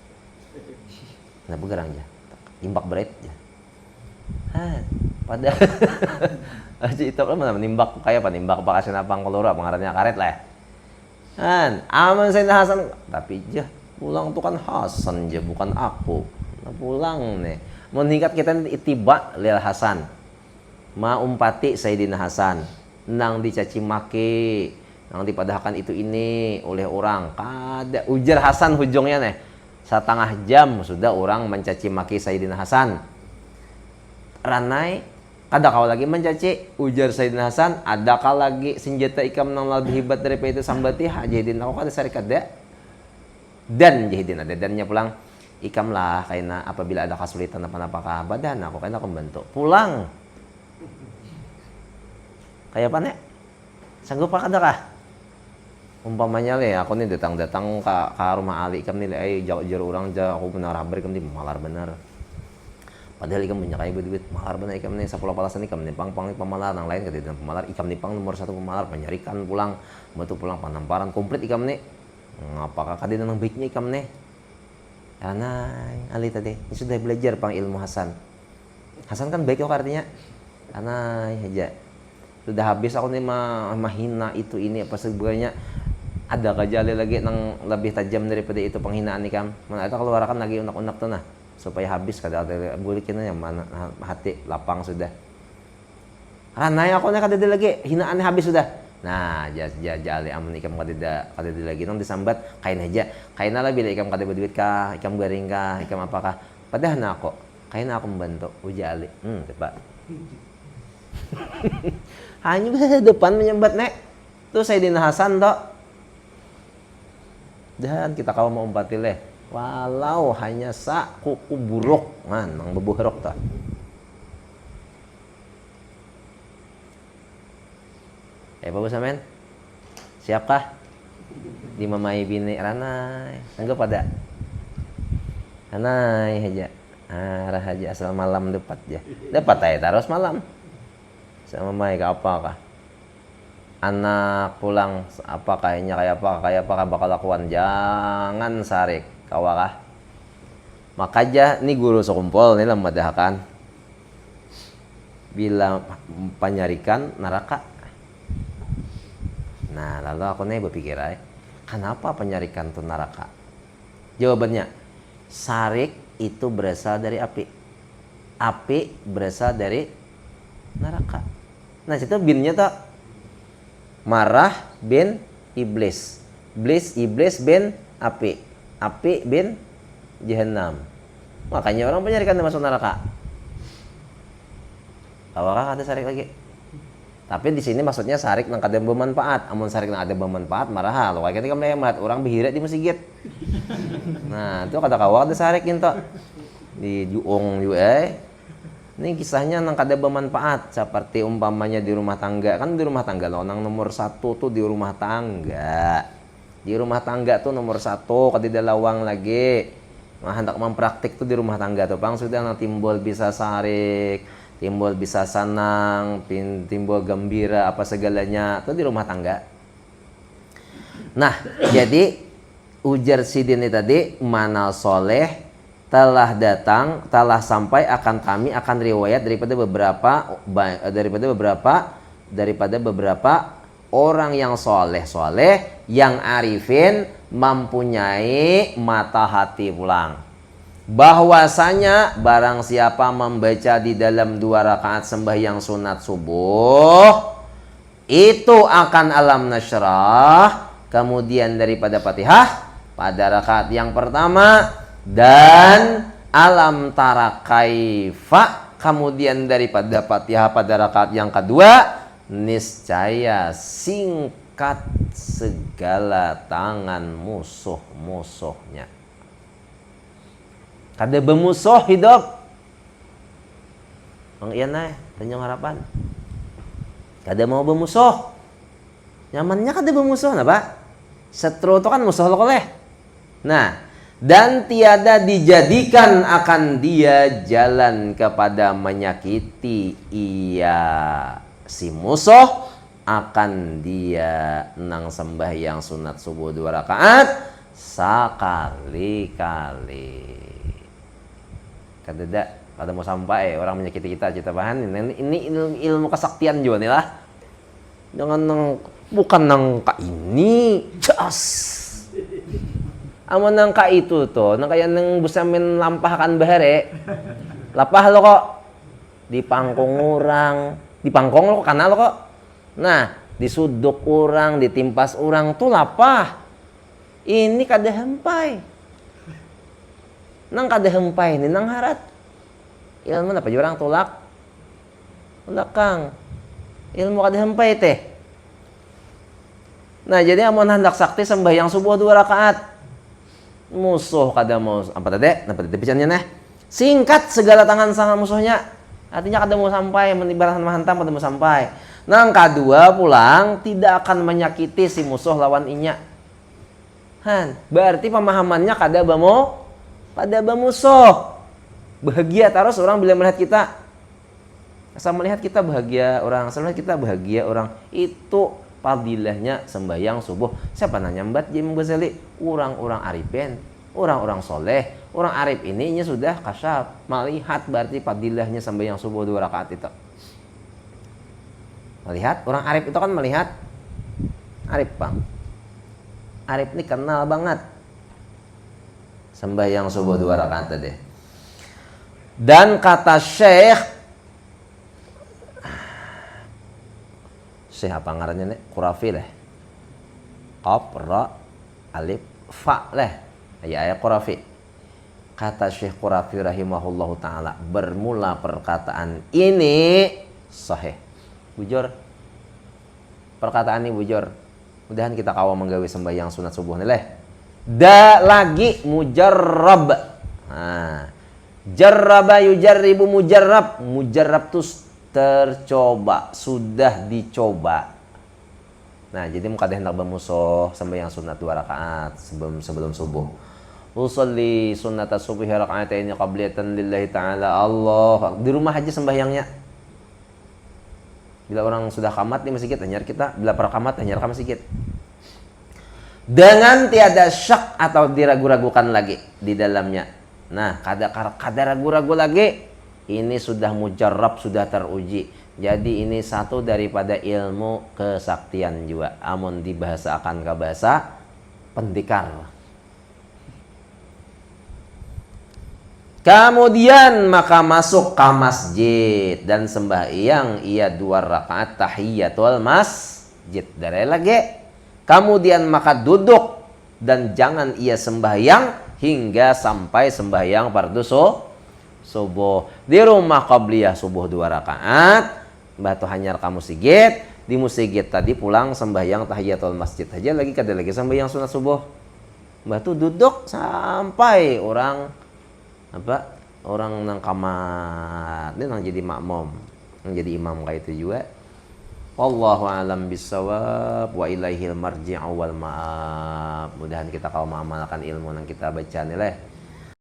Nah begerang aja. Imbak berat aja. Pada aja itu mana nimbak kayak apa nimbak apa kasih napang kelura pengarannya karet lah. Aman Sayyidina Hasan tapi jah pulang tuh kan Hasan aja bukan aku. Nah, pulang nih. Meningkat kita itiba lil Hasan. Ma umpati Sayyidina Hasan. Nang dicaci maki, nang dipadahkan itu ini oleh orang. Kada ujar Hasan hujungnya nih. Setengah jam sudah orang mencaci maki Sayyidina Hasan. Ranai kada kau lagi mencaci ujar Sayyidina Hasan. Ada kau lagi senjata ikam nang lebih hebat daripada itu sambati hajidin aku kada sari kada. Dan jahidin ada dannya pulang ikam lah karena apabila ada kesulitan apa-apa badan aku karena aku membantu pulang kayak apa nek sanggup apa kada kah umpamanya le aku nih datang ke rumah Ali ikam nih le jauh orang jauh aku benar habar ikam nih malar benar padahal ikam punya kayak duit malar benar ikam nih 10 palasan ikam nih pang pemalar yang lain kada pemalar ikam nih pang nomor 1 pemalar penyarikan pulang betul pulang panamparan komplit ikam nih apakah kadin nang baiknya ikam nih anay ali tadi ini sudah belajar pang ilmu Hasan kan baik kok artinya anay aja sudah habis aku nih mahina itu ini apa sebenarnya ada kajali lagi nang lebih tajam daripada itu penghinaan ikam mana itu keluarkan lagi unak-unak tuh nah supaya habis kada ada bulikin yang mana hati lapang sudah anay aku nih kada lagi hinaannya habis sudah. Nah, jali amun ikam kada lagi nang disambat kain aja. Kaina lah bila ikam kada berduit kah, ikam garing kah, ikam apakah. Padahal na ako, kaina aku membantu ujali. Tepat. Hanya bisa depan menyambat nek. Tuh Sayyidina Hasan tok. Dan kita kau mau umpati leh. Walau hanya kuku buruk, nang bebuhrok tok. Bagus amen. Siapkah? Di mamai bini ranai. Sanggup pada? Ranai aja. Arah aja asal malam dapat ya. Dapat aja terus malam. Sama mamai ke apa kah? Anak pulang apa kayaknya kayak apa bakal lakukan jangan sarik kawakah. Maka aja nih guru sekumpul nih lemadahakan. Bila penyarikan neraka. Nah, lalu aku nih berpikir kenapa penyarikan itu neraka? Jawabannya, sarik itu berasal dari api. Api berasal dari neraka. Nah, situ binnya tuh marah bin iblis. Iblis bin api. Api bin jahannam. Makanya orang penyarikan masuk neraka. Apakah ada sarik lagi? Tapi di sini maksudnya sarik nang kada bermanfaat. Amun sarik nang ada bermanfaat marah lo kayak ketika melihat orang bihira di masjid. Nah, itu kata kawak ada sarik itu. Di juong Ini kisahnya nang kada bermanfaat seperti umpamanya di rumah tangga. Kan di rumah tangga lo nang nomor 1 tuh di rumah tangga. Di rumah tangga tuh nomor 1 kada lawang lagi. Nah, hendak mempraktik tuh di rumah tangga tuh pang sudah nang timbul bisa sarik. Timbul bisa senang, timbul gembira, apa segalanya itu di rumah tangga. Nah, jadi ujar sidin tadi mana soleh telah datang, telah sampai akan kami akan riwayat daripada beberapa orang yang soleh yang arifin mempunyai mata hati pulang. Bahwasanya barang siapa membaca di dalam 2 rakaat sembahyang sunat subuh itu akan alam nasyrah, kemudian daripada Fatihah pada rakaat yang pertama dan alam tara kaifa kemudian daripada Fatihah pada rakaat yang kedua niscaya singkat segala tangan musuh-musuhnya. Kada bermusuh hidup. Ang iyan na tanyong harapan. Kada mau bermusuh. Nyamannya kada bermusuh na ba? Setru itu kan musuh lo koleh. Nah, dan tiada dijadikan akan dia jalan kepada menyakiti ia si musuh akan dia nang sembahyang sunat subuh 2 rakaat sekali-kali. Kada mau sampai orang menyakiti kita bahan ini ilmu kesaktian juga nih lah. Jangan bukan nangka ini jas. Amun nangka itu tuh, nangka yang nang bisa lampahkan bahare. Lapah lo kok di pangkong orang, di pangkong lo kok kanal lo kok. Nah, di suduk orang, di timpas orang tuh lapah. Ini kada hempai. Nang kada hempai ini nang harat. Ilmu apa orang tolak? Tolak Kang. Ilmu kada hempai teh. Nah, jadi amun hendak sakti sembahyang subuh 2 rakaat. Musuh kada mau apa tadi? Napa tadi picannya nah? Singkat segala tangan sang musuhnya. Artinya kada mau sampai menibaran hantam kada mau sampai. Nang kedua pulang tidak akan menyakiti si musuh lawan inya. Han, berarti pemahamannya kada bamo pada bamusuh. Bahagia terus orang bila melihat kita. Asal melihat kita bahagia orang, asal melihat kita bahagia orang. Itu fadilahnya sembahyang subuh. Siapa nanya mbat Jim Ghazali? Orang-orang arifin, orang-orang soleh. Orang arif ini sudah kasyaf. Melihat berarti fadilahnya sembahyang subuh 2 rakaat itu. Melihat, orang arif itu kan melihat. Arif Bang. Arif ini kenal banget sembahyang subuh 2 rakaat tadi. Dan kata Syekh apa ngarannya nih? Qurafi leh. Qaf, ra, alif, fa leh. Ayat Qurafi. Kata Syekh Qurafi rahimahullahu taala, bermula perkataan ini sahih. Bujur. Perkataan ini bujur. Mudahan kita kawa menggawe sembahyang sunat subuh nih leh. Da lagi mujarrab. Nah, jarraba yujarribu mujarrab. Mujarrab tuh tercoba, sudah dicoba. Nah, jadi muka hendak bermusuh sembahyang sunat 2 rakaat sebelum subuh. Usolli sunnata subuhi raka'ataini qabliyatan lillahi ta'ala. Allah. Di rumah aja sembahyangnya. Bila orang sudah kamat di masjid hanyar kita, bila para kamat hanyar ka masjid. Dengan tiada syak atau diragu-ragukan lagi di dalamnya. Nah, kada ragu-ragu lagi. Ini sudah mujarrab, sudah teruji. Jadi ini satu daripada ilmu kesaktian juga. Amun dibahasakan ke bahasa pendekar. Kemudian maka masuk ke masjid dan sembahyang ia 2 rakaat tahiyatul masjid. Dari lagi. Kemudian maka duduk dan jangan ia sembahyang hingga sampai sembahyang fardu subuh. Di rumah qabliyah subuh 2 rakaat, batu hanyar kamu sigit, di musigit tadi pulang sembahyang tahiyatul masjid aja lagi kada lagi sembahyang sunat subuh. Batu duduk sampai orang nang kamar ini nang jadi makmum, nang jadi imam kayak itu juga. Wallahu alam bisawab wa ilaihil marji'u wal ma'ab. Mudahan kita kau mengamalkan ilmu yang kita baca nih leh.